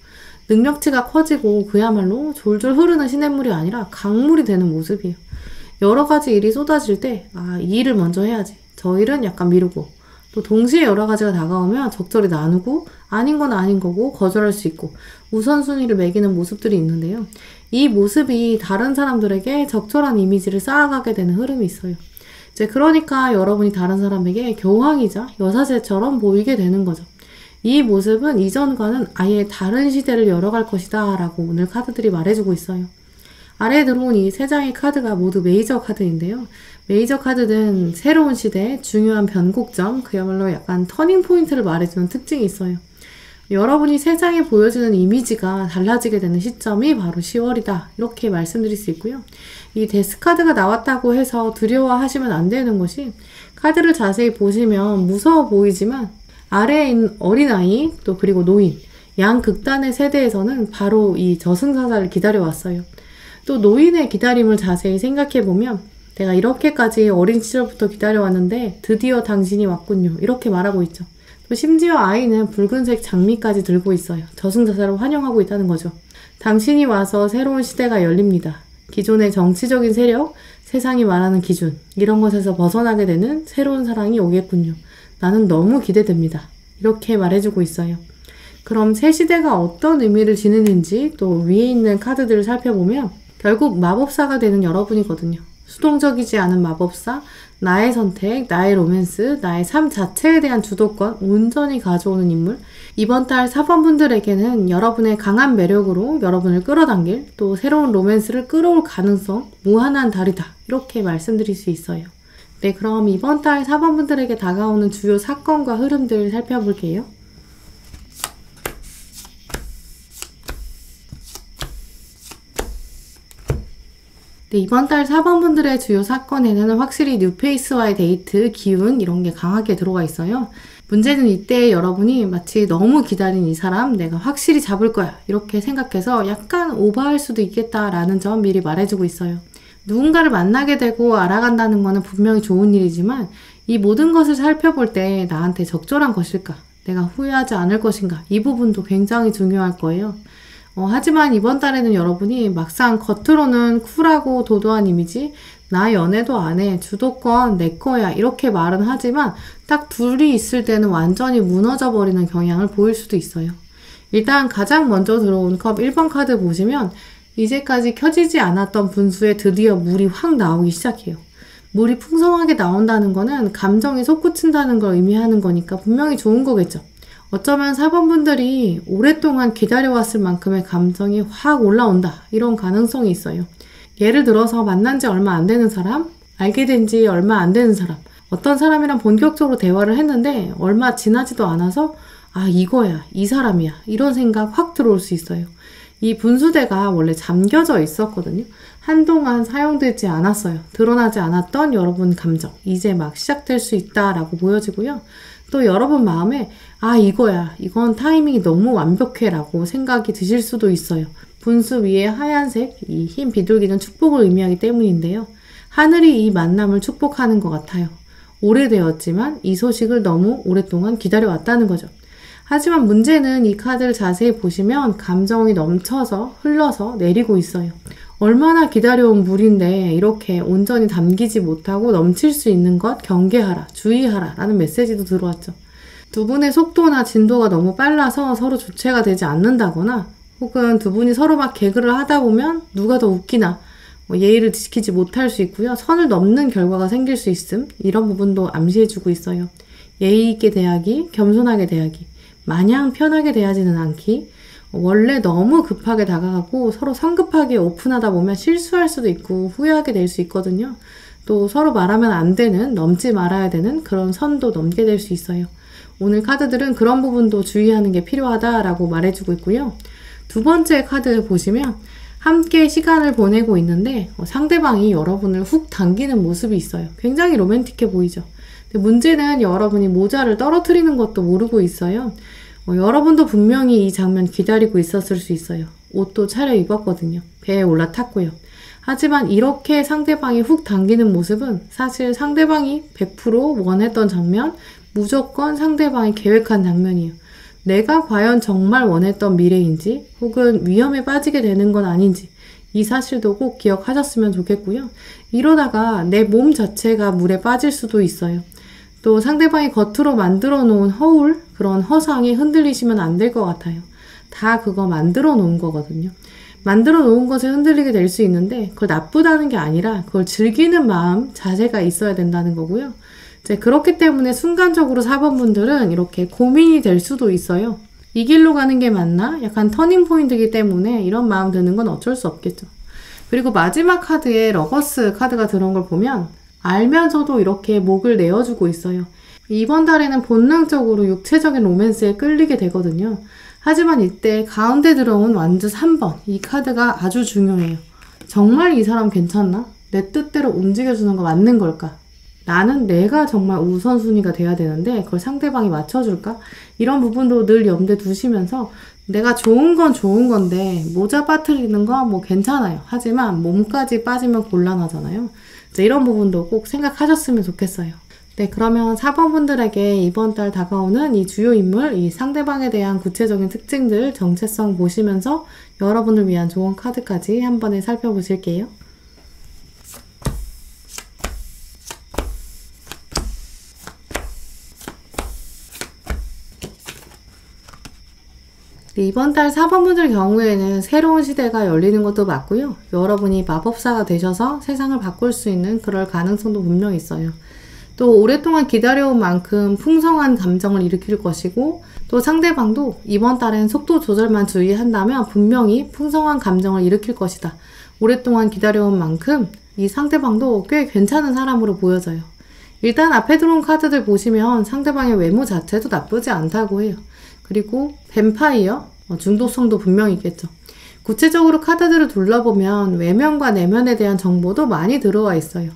능력치가 커지고 그야말로 졸졸 흐르는 시냇물이 아니라 강물이 되는 모습이에요. 여러 가지 일이 쏟아질 때 이 일을 먼저 해야지. 저 일은 약간 미루고 또 동시에 여러 가지가 다가오면 적절히 나누고 아닌 건 아닌 거고 거절할 수 있고 우선순위를 매기는 모습들이 있는데요. 이 모습이 다른 사람들에게 적절한 이미지를 쌓아가게 되는 흐름이 있어요. 이제 그러니까 여러분이 다른 사람에게 교황이자 여사제처럼 보이게 되는 거죠. 이 모습은 이전과는 아예 다른 시대를 열어갈 것이다 라고 오늘 카드들이 말해주고 있어요. 아래에 들어온 이 세 장의 카드가 모두 메이저 카드인데요. 메이저 카드는 새로운 시대의 중요한 변곡점, 그야말로 약간 터닝 포인트를 말해주는 특징이 있어요. 여러분이 세상에 보여주는 이미지가 달라지게 되는 시점이 바로 10월이다. 이렇게 말씀드릴 수 있고요. 이 데스 카드가 나왔다고 해서 두려워하시면 안 되는 것이 카드를 자세히 보시면 무서워 보이지만 아래에 있는 어린아이 또 그리고 노인 양 극단의 세대에서는 바로 이 저승사자를 기다려왔어요. 또 노인의 기다림을 자세히 생각해보면 내가 이렇게까지 어린 시절부터 기다려왔는데 드디어 당신이 왔군요. 이렇게 말하고 있죠. 또 심지어 아이는 붉은색 장미까지 들고 있어요. 저승사자를 환영하고 있다는 거죠. 당신이 와서 새로운 시대가 열립니다. 기존의 정치적인 세력, 세상이 말하는 기준 이런 것에서 벗어나게 되는 새로운 사랑이 오겠군요. 나는 너무 기대됩니다. 이렇게 말해주고 있어요. 그럼 새 시대가 어떤 의미를 지니는지 또 위에 있는 카드들을 살펴보면 결국 마법사가 되는 여러분이거든요. 수동적이지 않은 마법사, 나의 선택, 나의 로맨스, 나의 삶 자체에 대한 주도권 온전히 가져오는 인물. 이번 달 4번 분들에게는 여러분의 강한 매력으로 여러분을 끌어당길 또 새로운 로맨스를 끌어올 가능성 무한한 달이다. 이렇게 말씀드릴 수 있어요. 네, 그럼 이번 달 4번 분들에게 다가오는 주요 사건과 흐름들을 살펴볼게요. 네, 이번 달 4번 분들의 주요 사건에는 확실히 뉴페이스와의 데이트, 기운 이런 게 강하게 들어가 있어요. 문제는 이때 여러분이 마치 너무 기다린 이 사람 내가 확실히 잡을 거야 이렇게 생각해서 약간 오버할 수도 있겠다라는 점 미리 말해주고 있어요. 누군가를 만나게 되고 알아간다는 것은 분명히 좋은 일이지만 이 모든 것을 살펴볼 때 나한테 적절한 것일까? 내가 후회하지 않을 것인가? 이 부분도 굉장히 중요할 거예요. 하지만 이번 달에는 여러분이 막상 겉으로는 쿨하고 도도한 이미지, 나 연애도 안 해, 주도권 내 거야 이렇게 말은 하지만 딱 둘이 있을 때는 완전히 무너져 버리는 경향을 보일 수도 있어요. 일단 가장 먼저 들어온 컵 1번 카드 보시면 이제까지 켜지지 않았던 분수에 드디어 물이 확 나오기 시작해요. 물이 풍성하게 나온다는 거는 감정이 솟구친다는 걸 의미하는 거니까 분명히 좋은 거겠죠. 어쩌면 4번 분들이 오랫동안 기다려왔을 만큼의 감정이 확 올라온다. 이런 가능성이 있어요. 예를 들어서 만난 지 얼마 안 되는 사람, 알게 된 지 얼마 안 되는 사람, 어떤 사람이랑 본격적으로 대화를 했는데 얼마 지나지도 않아서 아 이거야, 이 사람이야 이런 생각 확 들어올 수 있어요. 이 분수대가 원래 잠겨져 있었거든요. 한동안 사용되지 않았어요. 드러나지 않았던 여러분 감정 이제 막 시작될 수 있다라고 보여지고요. 또 여러분 마음에 아 이거야, 이건 타이밍이 너무 완벽해 라고 생각이 드실 수도 있어요. 분수 위에 하얀색 이 흰 비둘기는 축복을 의미하기 때문인데요. 하늘이 이 만남을 축복하는 것 같아요. 오래되었지만 이 소식을 너무 오랫동안 기다려왔다는 거죠. 하지만 문제는 이 카드를 자세히 보시면 감정이 넘쳐서 흘러서 내리고 있어요. 얼마나 기다려온 물인데 이렇게 온전히 담기지 못하고 넘칠 수 있는 것 경계하라, 주의하라 라는 메시지도 들어왔죠. 두 분의 속도나 진도가 너무 빨라서 서로 주체가 되지 않는다거나 혹은 두 분이 서로 막 개그를 하다 보면 누가 더 웃기나 예의를 지키지 못할 수 있고요. 선을 넘는 결과가 생길 수 있음 이런 부분도 암시해주고 있어요. 예의 있게 대하기, 겸손하게 대하기, 마냥 편하게 대하지는 않기, 원래 너무 급하게 다가가고 서로 성급하게 오픈하다 보면 실수할 수도 있고 후회하게 될 수 있거든요. 또 서로 말하면 안 되는, 넘지 말아야 되는 그런 선도 넘게 될 수 있어요. 오늘 카드들은 그런 부분도 주의하는 게 필요하다라고 말해주고 있고요. 두 번째 카드 보시면 함께 시간을 보내고 있는데 상대방이 여러분을 훅 당기는 모습이 있어요. 굉장히 로맨틱해 보이죠. 근데 문제는 여러분이 모자를 떨어뜨리는 것도 모르고 있어요. 여러분도 분명히 이 장면 기다리고 있었을 수 있어요. 옷도 차려입었거든요. 배에 올라탔고요. 하지만 이렇게 상대방이 훅 당기는 모습은 사실 상대방이 100% 원했던 장면, 무조건 상대방이 계획한 장면이에요. 내가 과연 정말 원했던 미래인지 혹은 위험에 빠지게 되는 건 아닌지 이 사실도 꼭 기억하셨으면 좋겠고요. 이러다가 내 몸 자체가 물에 빠질 수도 있어요. 또 상대방이 겉으로 만들어 놓은 허울, 그런 허상이 흔들리시면 안 될 것 같아요. 다 그거 만들어 놓은 거거든요. 만들어 놓은 것에 흔들리게 될 수 있는데 그걸 나쁘다는 게 아니라 그걸 즐기는 마음, 자세가 있어야 된다는 거고요. 이제 그렇기 때문에 순간적으로 4번 분들은 이렇게 고민이 될 수도 있어요. 이 길로 가는 게 맞나? 약간 터닝 포인트이기 때문에 이런 마음 드는 건 어쩔 수 없겠죠. 그리고 마지막 카드에 러버스 카드가 들어온 걸 보면 알면서도 이렇게 목을 내어주고 있어요. 이번 달에는 본능적으로 육체적인 로맨스에 끌리게 되거든요. 하지만 이때 가운데 들어온 완주 3번, 이 카드가 아주 중요해요. 정말 이 사람 괜찮나? 내 뜻대로 움직여주는 거 맞는 걸까? 나는 내가 정말 우선순위가 돼야 되는데 그걸 상대방이 맞춰줄까? 이런 부분도 늘 염두에 두시면서 내가 좋은 건 좋은 건데 모자 빠뜨리는 거 뭐 괜찮아요. 하지만 몸까지 빠지면 곤란하잖아요. 이런 부분도 꼭 생각하셨으면 좋겠어요. 네, 그러면 4번 분들에게 이번 달 다가오는 이 주요 인물, 이 상대방에 대한 구체적인 특징들, 정체성 보시면서 여러분을 위한 좋은 카드까지 한 번에 살펴보실게요. 이번 달 4번 분들 경우에는 새로운 시대가 열리는 것도 맞고요. 여러분이 마법사가 되셔서 세상을 바꿀 수 있는 그럴 가능성도 분명히 있어요. 또 오랫동안 기다려온 만큼 풍성한 감정을 일으킬 것이고 또 상대방도 이번 달엔 속도 조절만 주의한다면 분명히 풍성한 감정을 일으킬 것이다. 오랫동안 기다려온 만큼 이 상대방도 꽤 괜찮은 사람으로 보여져요. 일단 앞에 들어온 카드들 보시면 상대방의 외모 자체도 나쁘지 않다고 해요. 그리고 뱀파이어, 중독성도 분명히 있겠죠. 구체적으로 카드들을 둘러보면 외면과 내면에 대한 정보도 많이 들어와 있어요.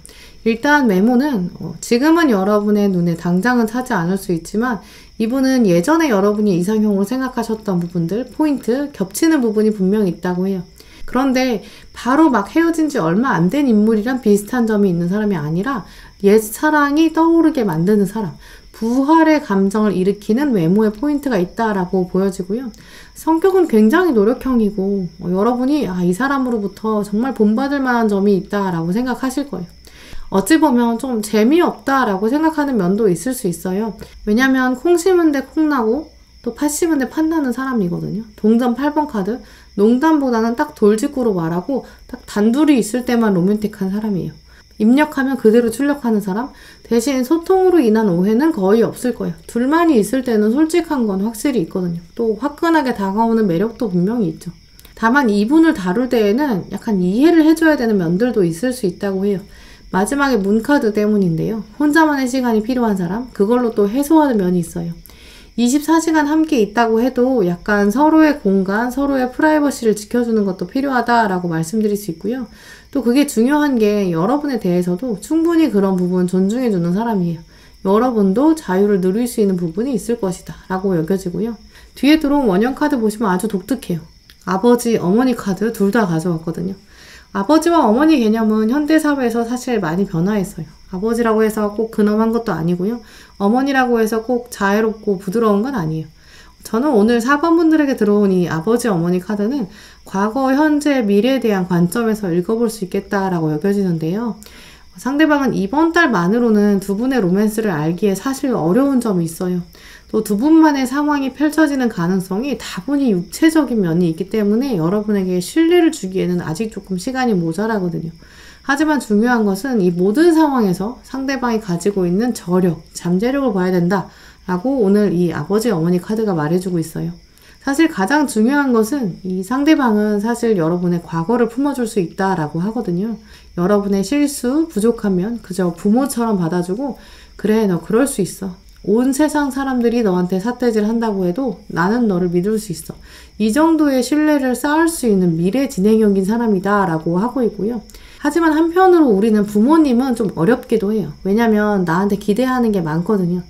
일단 외모는 지금은 여러분의 눈에 당장은 차지 않을 수 있지만 이분은 예전에 여러분이 이상형으로 생각하셨던 부분들, 포인트, 겹치는 부분이 분명히 있다고 해요. 그런데 바로 막 헤어진 지 얼마 안 된 인물이랑 비슷한 점이 있는 사람이 아니라 옛 사랑이 떠오르게 만드는 사람, 부활의 감정을 일으키는 외모의 포인트가 있다라고 보여지고요. 성격은 굉장히 노력형이고 여러분이 이 사람으로부터 정말 본받을 만한 점이 있다라고 생각하실 거예요. 어찌 보면 좀 재미없다라고 생각하는 면도 있을 수 있어요. 왜냐면 콩 심은 데 콩나고 또 팥 심은 데 팥나는 사람이거든요. 동전 8번 카드, 농담보다는 딱 돌직구로 말하고 딱 단둘이 있을 때만 로맨틱한 사람이에요. 입력하면 그대로 출력하는 사람, 대신 소통으로 인한 오해는 거의 없을 거예요. 둘만이 있을 때는 솔직한 건 확실히 있거든요. 또 화끈하게 다가오는 매력도 분명히 있죠. 다만 이분을 다룰 때에는 약간 이해를 해줘야 되는 면들도 있을 수 있다고 해요. 마지막에 문카드 때문인데요. 혼자만의 시간이 필요한 사람, 그걸로 또 해소하는 면이 있어요. 24시간 함께 있다고 해도 약간 서로의 공간, 서로의 프라이버시를 지켜주는 것도 필요하다라고 말씀드릴 수 있고요. 또 그게 중요한 게 여러분에 대해서도 충분히 그런 부분 존중해주는 사람이에요. 여러분도 자유를 누릴 수 있는 부분이 있을 것이다 라고 여겨지고요. 뒤에 들어온 원형 카드 보시면 아주 독특해요. 아버지, 어머니 카드 둘 다 가져왔거든요. 아버지와 어머니 개념은 현대사회에서 사실 많이 변화했어요. 아버지라고 해서 꼭 근엄한 것도 아니고요. 어머니라고 해서 꼭 자애롭고 부드러운 건 아니에요. 저는 오늘 4번 분들에게 들어온 이 아버지, 어머니 카드는 과거, 현재, 미래에 대한 관점에서 읽어볼 수 있겠다라고 여겨지는데요. 상대방은 이번 달만으로는 두 분의 로맨스를 알기에 사실 어려운 점이 있어요. 또 두 분만의 상황이 펼쳐지는 가능성이 다분히 육체적인 면이 있기 때문에 여러분에게 신뢰를 주기에는 아직 조금 시간이 모자라거든요. 하지만 중요한 것은 이 모든 상황에서 상대방이 가지고 있는 저력, 잠재력을 봐야 된다 라고 오늘 이 아버지, 어머니 카드가 말해주고 있어요. 사실 가장 중요한 것은 이 상대방은 사실 여러분의 과거를 품어줄 수 있다라고 하거든요. 여러분의 실수, 부족하면 그저 부모처럼 받아주고 그래, 너 그럴 수 있어. 온 세상 사람들이 너한테 삿대질 한다고 해도 나는 너를 믿을 수 있어. 이 정도의 신뢰를 쌓을 수 있는 미래 진행형인 사람이다 라고 하고 있고요. 하지만 한편으로 우리는 부모님은 좀 어렵기도 해요. 왜냐면 나한테 기대하는 게 많거든요.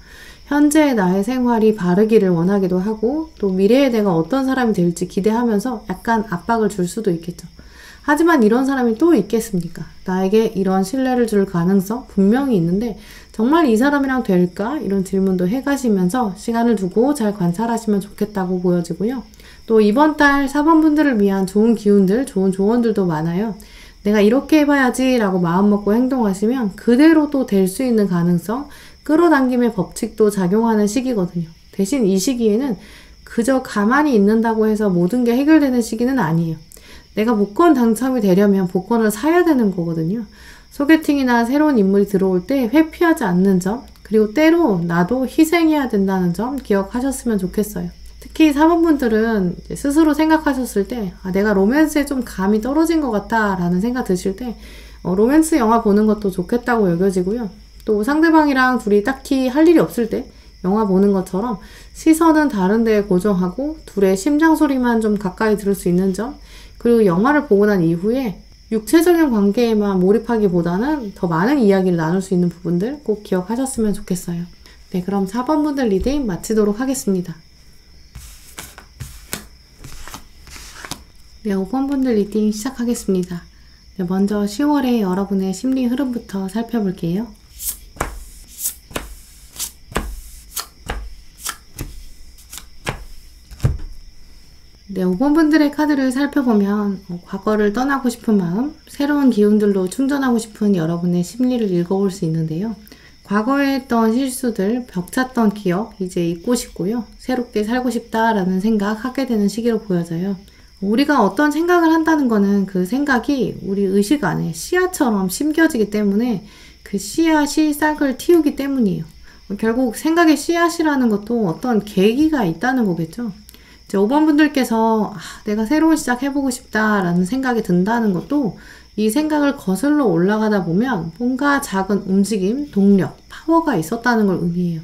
현재의 나의 생활이 바르기를 원하기도 하고 또 미래의 내가 어떤 사람이 될지 기대하면서 약간 압박을 줄 수도 있겠죠. 하지만 이런 사람이 또 있겠습니까? 나에게 이런 신뢰를 줄 가능성 분명히 있는데 정말 이 사람이랑 될까? 이런 질문도 해가시면서 시간을 두고 잘 관찰하시면 좋겠다고 보여지고요. 또 이번 달 4번 분들을 위한 좋은 기운들, 좋은 조언들도 많아요. 내가 이렇게 해봐야지 라고 마음먹고 행동하시면 그대로 또 될 수 있는 가능성, 끌어당김의 법칙도 작용하는 시기거든요. 대신 이 시기에는 그저 가만히 있는다고 해서 모든 게 해결되는 시기는 아니에요. 내가 복권 당첨이 되려면 복권을 사야 되는 거거든요. 소개팅이나 새로운 인물이 들어올 때 회피하지 않는 점, 그리고 때로 나도 희생해야 된다는 점 기억하셨으면 좋겠어요. 특히 사모분들은 스스로 생각하셨을 때 내가 로맨스에 좀 감이 떨어진 것 같다 라는 생각 드실 때 로맨스 영화 보는 것도 좋겠다고 여겨지고요. 또 상대방이랑 둘이 딱히 할 일이 없을 때 영화 보는 것처럼 시선은 다른 데에 고정하고 둘의 심장 소리만 좀 가까이 들을 수 있는 점, 그리고 영화를 보고 난 이후에 육체적인 관계에만 몰입하기보다는 더 많은 이야기를 나눌 수 있는 부분들 꼭 기억하셨으면 좋겠어요. 네, 그럼 4번 분들 리딩 마치도록 하겠습니다. 네, 5번 분들 리딩 시작하겠습니다. 네, 먼저 10월에 여러분의 심리 흐름부터 살펴볼게요. 네, 5번 분들의 카드를 살펴보면 과거를 떠나고 싶은 마음, 새로운 기운들로 충전하고 싶은 여러분의 심리를 읽어볼 수 있는데요. 과거에 했던 실수들, 벽찼던 기억, 이제 잊고 싶고요. 새롭게 살고 싶다라는 생각 하게 되는 시기로 보여져요. 우리가 어떤 생각을 한다는 거는 그 생각이 우리 의식 안에 씨앗처럼 심겨지기 때문에 그 씨앗이 싹을 틔우기 때문이에요. 결국 생각의 씨앗이라는 것도 어떤 계기가 있다는 거겠죠. 5번 분들께서 내가 새로운 시작 해보고 싶다라는 생각이 든다는 것도 이 생각을 거슬러 올라가다 보면 뭔가 작은 움직임, 동력, 파워가 있었다는 걸 의미해요.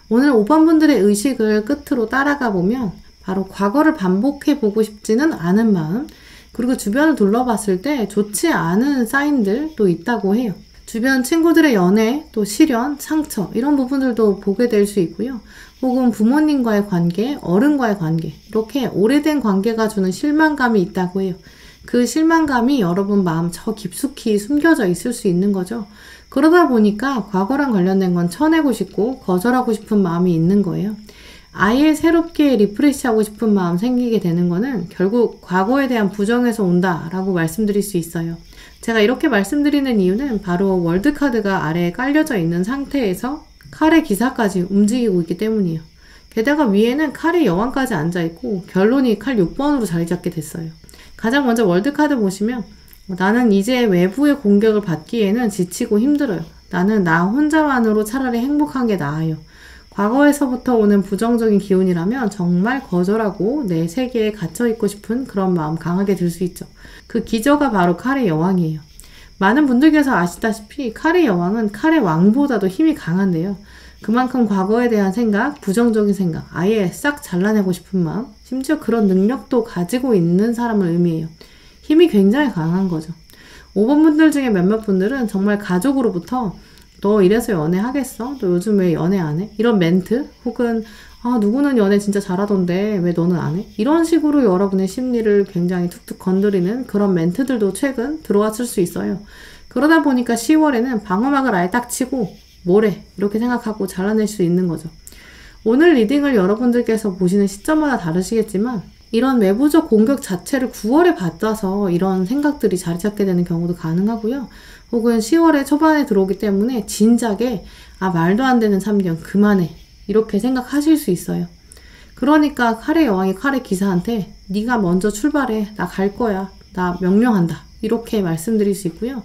오늘 5번 분들의 의식을 끝으로 따라가 보면 바로 과거를 반복해보고 싶지는 않은 마음, 그리고 주변을 둘러봤을 때 좋지 않은 사인들도 있다고 해요. 주변 친구들의 연애, 또 실연, 상처 이런 부분들도 보게 될 수 있고요. 혹은 부모님과의 관계, 어른과의 관계, 이렇게 오래된 관계가 주는 실망감이 있다고 해요. 그 실망감이 여러분 마음 저 깊숙이 숨겨져 있을 수 있는 거죠. 그러다 보니까 과거랑 관련된 건 쳐내고 싶고 거절하고 싶은 마음이 있는 거예요. 아예 새롭게 리프레시하고 싶은 마음 생기게 되는 거는 결국 과거에 대한 부정에서 온다라고 말씀드릴 수 있어요. 제가 이렇게 말씀드리는 이유는 바로 월드카드가 아래에 깔려져 있는 상태에서 칼의 기사까지 움직이고 있기 때문이에요. 게다가 위에는 칼의 여왕까지 앉아있고 결론이 칼 6번으로 자리 잡게 됐어요. 가장 먼저 월드카드 보시면 나는 이제 외부의 공격을 받기에는 지치고 힘들어요. 나는 나 혼자만으로 차라리 행복한 게 나아요. 과거에서부터 오는 부정적인 기운이라면 정말 거절하고 내 세계에 갇혀있고 싶은 그런 마음 강하게 들 수 있죠. 그 기저가 바로 칼의 여왕이에요. 많은 분들께서 아시다시피 칼의 여왕은 칼의 왕보다도 힘이 강한데요. 그만큼 과거에 대한 생각, 부정적인 생각, 아예 싹 잘라내고 싶은 마음, 심지어 그런 능력도 가지고 있는 사람을 의미해요. 힘이 굉장히 강한 거죠. 5번 분들 중에 몇몇 분들은 정말 가족으로부터 너 이래서 연애하겠어? 너 요즘 왜 연애 안 해? 이런 멘트 혹은 누구는 연애 진짜 잘하던데 왜 너는 안 해? 이런 식으로 여러분의 심리를 굉장히 툭툭 건드리는 그런 멘트들도 최근 들어왔을 수 있어요. 그러다 보니까 10월에는 방어막을 아예 딱 치고 뭐래? 이렇게 생각하고 잘라낼 수 있는 거죠. 오늘 리딩을 여러분들께서 보시는 시점마다 다르시겠지만 이런 외부적 공격 자체를 9월에 받아서 이런 생각들이 자리 잡게 되는 경우도 가능하고요. 혹은 10월에 초반에 들어오기 때문에 진작에 말도 안 되는 참견 그만해 이렇게 생각하실 수 있어요. 그러니까 칼의 여왕이 칼의 기사한테 네가 먼저 출발해 나 갈 거야 나 명령한다 이렇게 말씀드릴 수 있고요.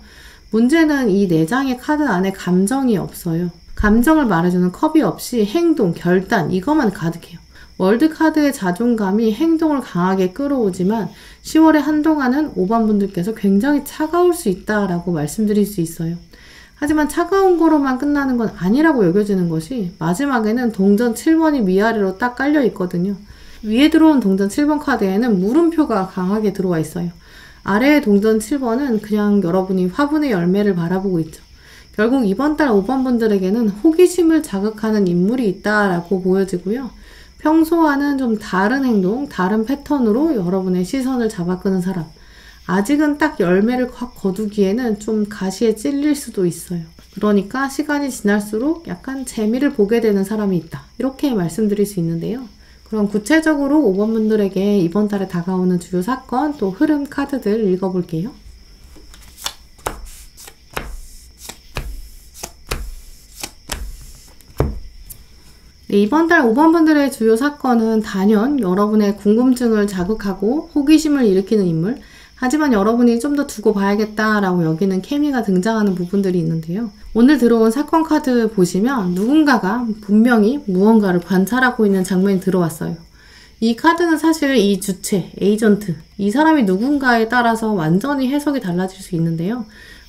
문제는 이 4장의 카드 안에 감정이 없어요. 감정을 말해주는 컵이 없이 행동, 결단 이것만 가득해요. 월드카드의 자존감이 행동을 강하게 끌어오지만 10월에 한동안은 5번 분들께서 굉장히 차가울 수 있다라고 말씀드릴 수 있어요. 하지만 차가운 거로만 끝나는 건 아니라고 여겨지는 것이 마지막에는 동전 7번이 위아래로 딱 깔려 있거든요. 위에 들어온 동전 7번 카드에는 물음표가 강하게 들어와 있어요. 아래의 동전 7번은 그냥 여러분이 화분의 열매를 바라보고 있죠. 결국 이번 달 5번 분들에게는 호기심을 자극하는 인물이 있다라고 보여지고요. 평소와는 좀 다른 행동, 다른 패턴으로 여러분의 시선을 잡아끄는 사람. 아직은 딱 열매를 확 거두기에는 좀 가시에 찔릴 수도 있어요. 그러니까 시간이 지날수록 약간 재미를 보게 되는 사람이 있다. 이렇게 말씀드릴 수 있는데요. 그럼 구체적으로 5번 분들에게 이번 달에 다가오는 주요 사건 또 흐름 카드들 읽어볼게요. 네, 이번 달 5번 분들의 주요 사건은 단연 여러분의 궁금증을 자극하고 호기심을 일으키는 인물, 하지만 여러분이 좀 더 두고 봐야겠다라고 여기는 케미가 등장하는 부분들이 있는데요. 오늘 들어온 사건 카드 보시면 누군가가 분명히 무언가를 관찰하고 있는 장면이 들어왔어요. 이 카드는 사실 이 주체, 에이전트, 이 사람이 누군가에 따라서 완전히 해석이 달라질 수 있는데요.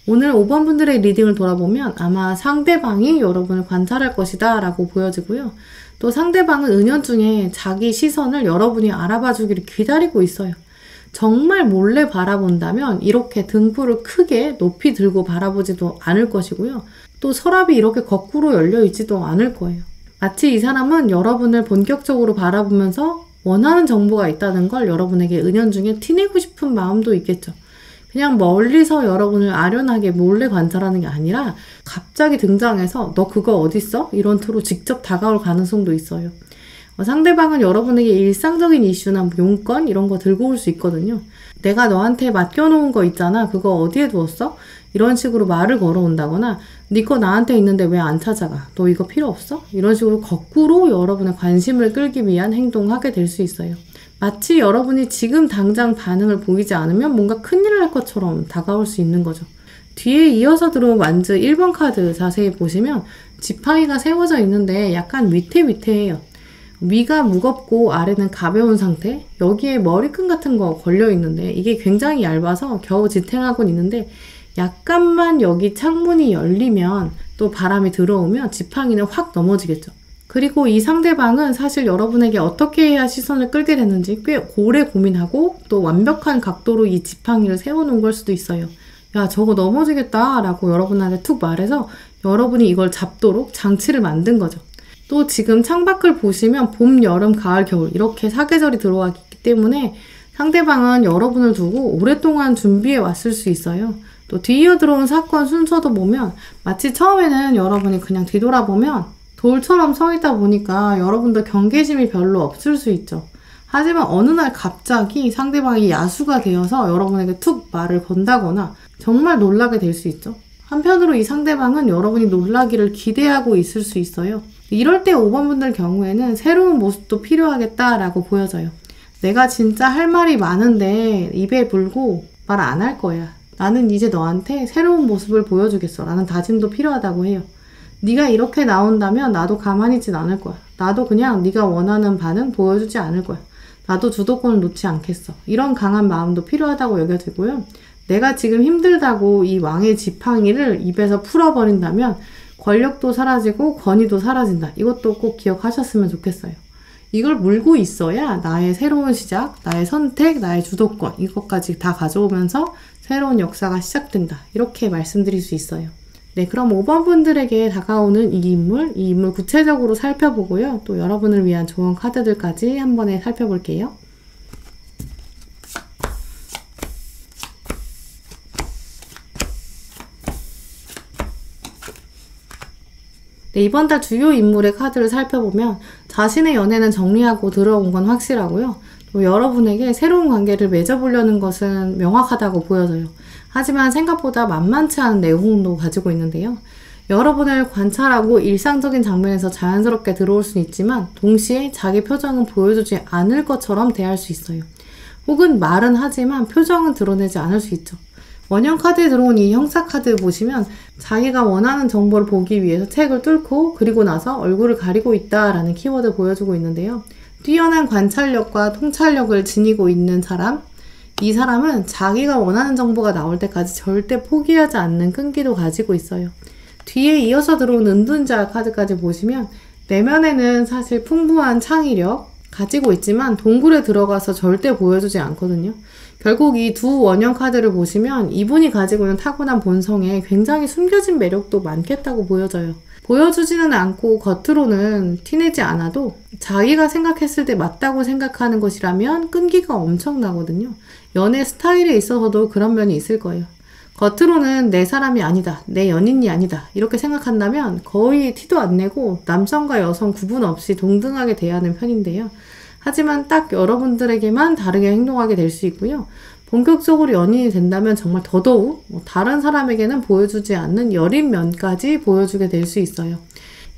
오늘 5번 분들의 리딩을 돌아보면 아마 상대방이 여러분을 관찰할 것이다 라고 보여지고요. 또 상대방은 은연중에 자기 시선을 여러분이 알아봐 주기를 기다리고 있어요. 정말 몰래 바라본다면 이렇게 등불을 크게 높이 들고 바라보지도 않을 것이고요. 또 서랍이 이렇게 거꾸로 열려 있지도 않을 거예요. 마치 이 사람은 여러분을 본격적으로 바라보면서 원하는 정보가 있다는 걸 여러분에게 은연중에 티내고 싶은 마음도 있겠죠. 그냥 멀리서 여러분을 아련하게 몰래 관찰하는 게 아니라 갑자기 등장해서 너 그거 어딨어? 이런 투로 직접 다가올 가능성도 있어요. 상대방은 여러분에게 일상적인 이슈나 용건 이런 거 들고 올 수 있거든요. 내가 너한테 맡겨놓은 거 있잖아. 그거 어디에 두었어? 이런 식으로 말을 걸어온다거나 네 거 나한테 있는데 왜 안 찾아가? 너 이거 필요 없어? 이런 식으로 거꾸로 여러분의 관심을 끌기 위한 행동을 하게 될 수 있어요. 마치 여러분이 지금 당장 반응을 보이지 않으면 뭔가 큰일 날 것처럼 다가올 수 있는 거죠. 뒤에 이어서 들어온 완즈 1번 카드 자세히 보시면 지팡이가 세워져 있는데 약간 위태위태해요. 위가 무겁고 아래는 가벼운 상태, 여기에 머리끈 같은 거 걸려 있는데 이게 굉장히 얇아서 겨우 지탱하고 있는데 약간만 여기 창문이 열리면 또 바람이 들어오면 지팡이는 확 넘어지겠죠. 그리고 이 상대방은 사실 여러분에게 어떻게 해야 시선을 끌게 됐는지 꽤 오래 고민하고 또 완벽한 각도로 이 지팡이를 세워놓은 걸 수도 있어요. 야, 저거 넘어지겠다 라고 여러분한테 툭 말해서 여러분이 이걸 잡도록 장치를 만든 거죠. 또 지금 창밖을 보시면 봄, 여름, 가을, 겨울 이렇게 사계절이 들어왔기 때문에 상대방은 여러분을 두고 오랫동안 준비해 왔을 수 있어요. 또 뒤이어 들어온 사건 순서도 보면 마치 처음에는 여러분이 그냥 뒤돌아보면 돌처럼 서 있다 보니까 여러분도 경계심이 별로 없을 수 있죠. 하지만 어느 날 갑자기 상대방이 야수가 되어서 여러분에게 툭 말을 건다거나 정말 놀라게 될 수 있죠. 한편으로 이 상대방은 여러분이 놀라기를 기대하고 있을 수 있어요. 이럴 때 5번 분들 경우에는 새로운 모습도 필요하겠다라고 보여져요. 내가 진짜 할 말이 많은데 입에 불고 말 안 할 거야. 나는 이제 너한테 새로운 모습을 보여주겠어. 라는 다짐도 필요하다고 해요. 네가 이렇게 나온다면 나도 가만히 있진 않을 거야. 나도 그냥 네가 원하는 반응 보여주지 않을 거야. 나도 주도권을 놓지 않겠어. 이런 강한 마음도 필요하다고 여겨지고요. 내가 지금 힘들다고 이 왕의 지팡이를 입에서 풀어버린다면 권력도 사라지고 권위도 사라진다. 이것도 꼭 기억하셨으면 좋겠어요. 이걸 물고 있어야 나의 새로운 시작, 나의 선택, 나의 주도권 이것까지 다 가져오면서 새로운 역사가 시작된다. 이렇게 말씀드릴 수 있어요. 네, 그럼 5번 분들에게 다가오는 이 인물 구체적으로 살펴보고요. 또 여러분을 위한 조언 카드들까지 한 번에 살펴볼게요. 네, 이번 달 주요 인물의 카드를 살펴보면 자신의 연애는 정리하고 들어온 건 확실하고요. 또 여러분에게 새로운 관계를 맺어보려는 것은 명확하다고 보여져요. 하지만 생각보다 만만치 않은 내용도 가지고 있는데요. 여러분을 관찰하고 일상적인 장면에서 자연스럽게 들어올 수는 있지만 동시에 자기 표정은 보여주지 않을 것처럼 대할 수 있어요. 혹은 말은 하지만 표정은 드러내지 않을 수 있죠. 원형 카드에 들어온 이 형사 카드 보시면 자기가 원하는 정보를 보기 위해서 책을 뚫고 그리고 나서 얼굴을 가리고 있다라는 키워드 보여주고 있는데요. 뛰어난 관찰력과 통찰력을 지니고 있는 사람, 이 사람은 자기가 원하는 정보가 나올 때까지 절대 포기하지 않는 끈기도 가지고 있어요. 뒤에 이어서 들어온 은둔자 카드까지 보시면 내면에는 사실 풍부한 창의력 가지고 있지만 동굴에 들어가서 절대 보여주지 않거든요. 결국 이 두 원형 카드를 보시면 이분이 가지고 있는 타고난 본성에 굉장히 숨겨진 매력도 많겠다고 보여져요. 보여주지는 않고 겉으로는 티내지 않아도 자기가 생각했을 때 맞다고 생각하는 것이라면 끈기가 엄청나거든요. 연애 스타일에 있어서도 그런 면이 있을 거예요. 겉으로는 내 사람이 아니다, 내 연인이 아니다 이렇게 생각한다면 거의 티도 안 내고 남성과 여성 구분 없이 동등하게 대하는 편인데요. 하지만 딱 여러분들에게만 다르게 행동하게 될 수 있고요. 본격적으로 연인이 된다면 정말 더더욱 다른 사람에게는 보여주지 않는 여린 면까지 보여주게 될 수 있어요.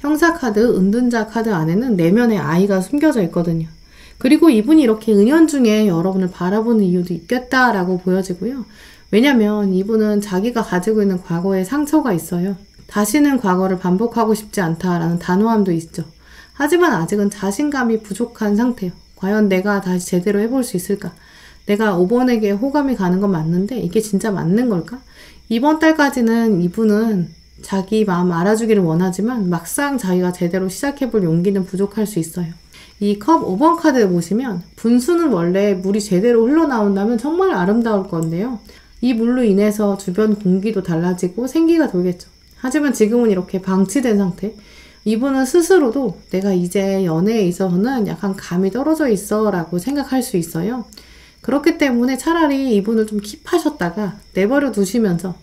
형사카드, 은둔자 카드 안에는 내면의 아이가 숨겨져 있거든요. 그리고 이분이 이렇게 은연중에 여러분을 바라보는 이유도 있겠다라고 보여지고요. 왜냐면 이분은 자기가 가지고 있는 과거에 상처가 있어요. 다시는 과거를 반복하고 싶지 않다라는 단호함도 있죠. 하지만 아직은 자신감이 부족한 상태예요. 과연 내가 다시 제대로 해볼 수 있을까? 내가 5번에게 호감이 가는 건 맞는데 이게 진짜 맞는 걸까? 이번 달까지는 이분은 자기 마음 알아주기를 원하지만 막상 자기가 제대로 시작해볼 용기는 부족할 수 있어요. 이 컵 5번 카드 보시면 분수는 원래 물이 제대로 흘러나온다면 정말 아름다울 건데요. 이 물로 인해서 주변 공기도 달라지고 생기가 돌겠죠. 하지만 지금은 이렇게 방치된 상태. 이분은 스스로도 내가 이제 연애에 있어서는 약간 감이 떨어져 있어 라고 생각할 수 있어요. 그렇기 때문에 차라리 이분을 좀 킵하셨다가 내버려 두시면서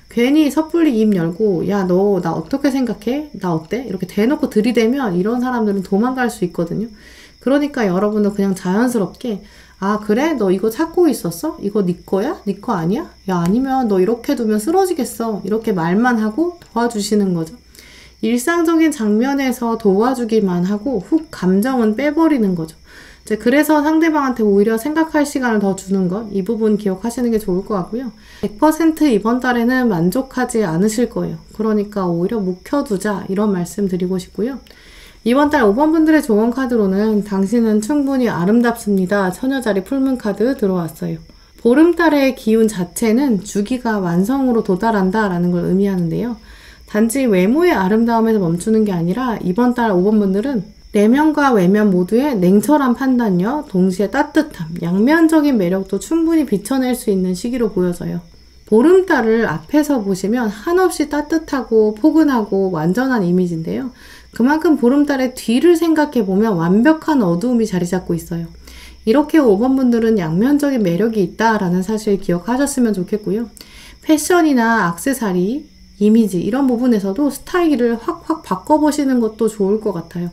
괜히 섣불리 입 열고 야, 너 나 어떻게 생각해? 나 어때? 이렇게 대놓고 들이대면 이런 사람들은 도망갈 수 있거든요. 그러니까 여러분은 그냥 자연스럽게 아, 그래? 너 이거 찾고 있었어? 이거 네 거야? 네 거 아니야? 야, 아니면 너 이렇게 두면 쓰러지겠어. 이렇게 말만 하고 도와주시는 거죠. 일상적인 장면에서 도와주기만 하고 훅 감정은 빼버리는 거죠. 이제 그래서 상대방한테 오히려 생각할 시간을 더 주는 것, 이 부분 기억하시는 게 좋을 것 같고요. 100% 이번 달에는 만족하지 않으실 거예요. 그러니까 오히려 묵혀두자 이런 말씀 드리고 싶고요. 이번 달 5번 분들의 조언 카드로는 당신은 충분히 아름답습니다. 처녀자리 풀문 카드 들어왔어요. 보름달의 기운 자체는 주기가 완성으로 도달한다 라는 걸 의미하는데요. 단지 외모의 아름다움에서 멈추는 게 아니라 이번 달 5번 분들은 내면과 외면 모두의 냉철한 판단력, 동시에 따뜻함, 양면적인 매력도 충분히 비춰낼 수 있는 시기로 보여져요. 보름달을 앞에서 보시면 한없이 따뜻하고 포근하고 완전한 이미지인데요. 그만큼 보름달의 뒤를 생각해보면 완벽한 어두움이 자리 잡고 있어요. 이렇게 5번 분들은 양면적인 매력이 있다라는 사실 기억하셨으면 좋겠고요. 패션이나 액세서리, 이미지 이런 부분에서도 스타일을 확 바꿔보시는 것도 좋을 것 같아요.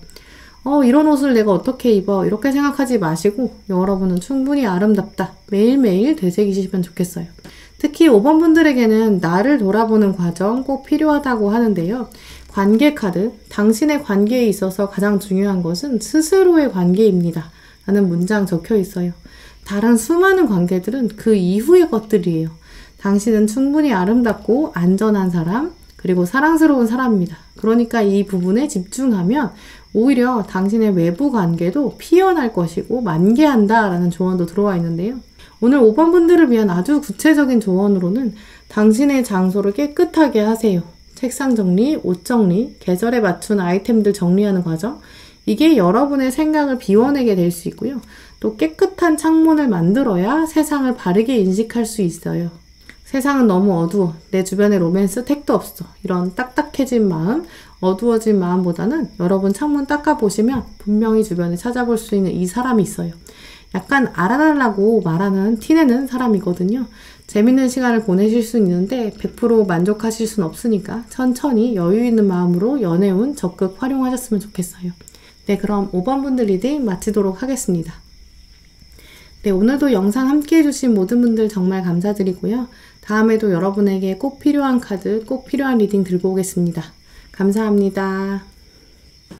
이런 옷을 내가 어떻게 입어? 이렇게 생각하지 마시고 여러분은 충분히 아름답다. 매일매일 되새기시면 좋겠어요. 특히 5번 분들에게는 나를 돌아보는 과정 꼭 필요하다고 하는데요. 관계 카드, 당신의 관계에 있어서 가장 중요한 것은 스스로의 관계입니다. 라는 문장 적혀 있어요. 다른 수많은 관계들은 그 이후의 것들이에요. 당신은 충분히 아름답고 안전한 사람, 그리고 사랑스러운 사람입니다. 그러니까 이 부분에 집중하면 오히려 당신의 외부 관계도 피어날 것이고 만개한다라는 조언도 들어와 있는데요. 오늘 5번 분들을 위한 아주 구체적인 조언으로는 당신의 장소를 깨끗하게 하세요. 책상 정리, 옷 정리, 계절에 맞춘 아이템들 정리하는 과정, 이게 여러분의 생각을 비워내게 될 수 있고요. 또 깨끗한 창문을 만들어야 세상을 바르게 인식할 수 있어요. 세상은 너무 어두워. 내 주변에 로맨스 택도 없어. 이런 딱딱해진 마음, 어두워진 마음보다는 여러분 창문 닦아보시면 분명히 주변에 찾아볼 수 있는 이 사람이 있어요. 약간 알아달라고 말하는 티내는 사람이거든요. 재밌는 시간을 보내실 수 있는데 100% 만족하실 수는 없으니까 천천히 여유 있는 마음으로 연애운 적극 활용하셨으면 좋겠어요. 네, 그럼 5번 분들 리딩 마치도록 하겠습니다. 네, 오늘도 영상 함께 해주신 모든 분들 정말 감사드리고요. 다음에도 여러분에게 꼭 필요한 카드, 꼭 필요한 리딩 들고 오겠습니다. 감사합니다.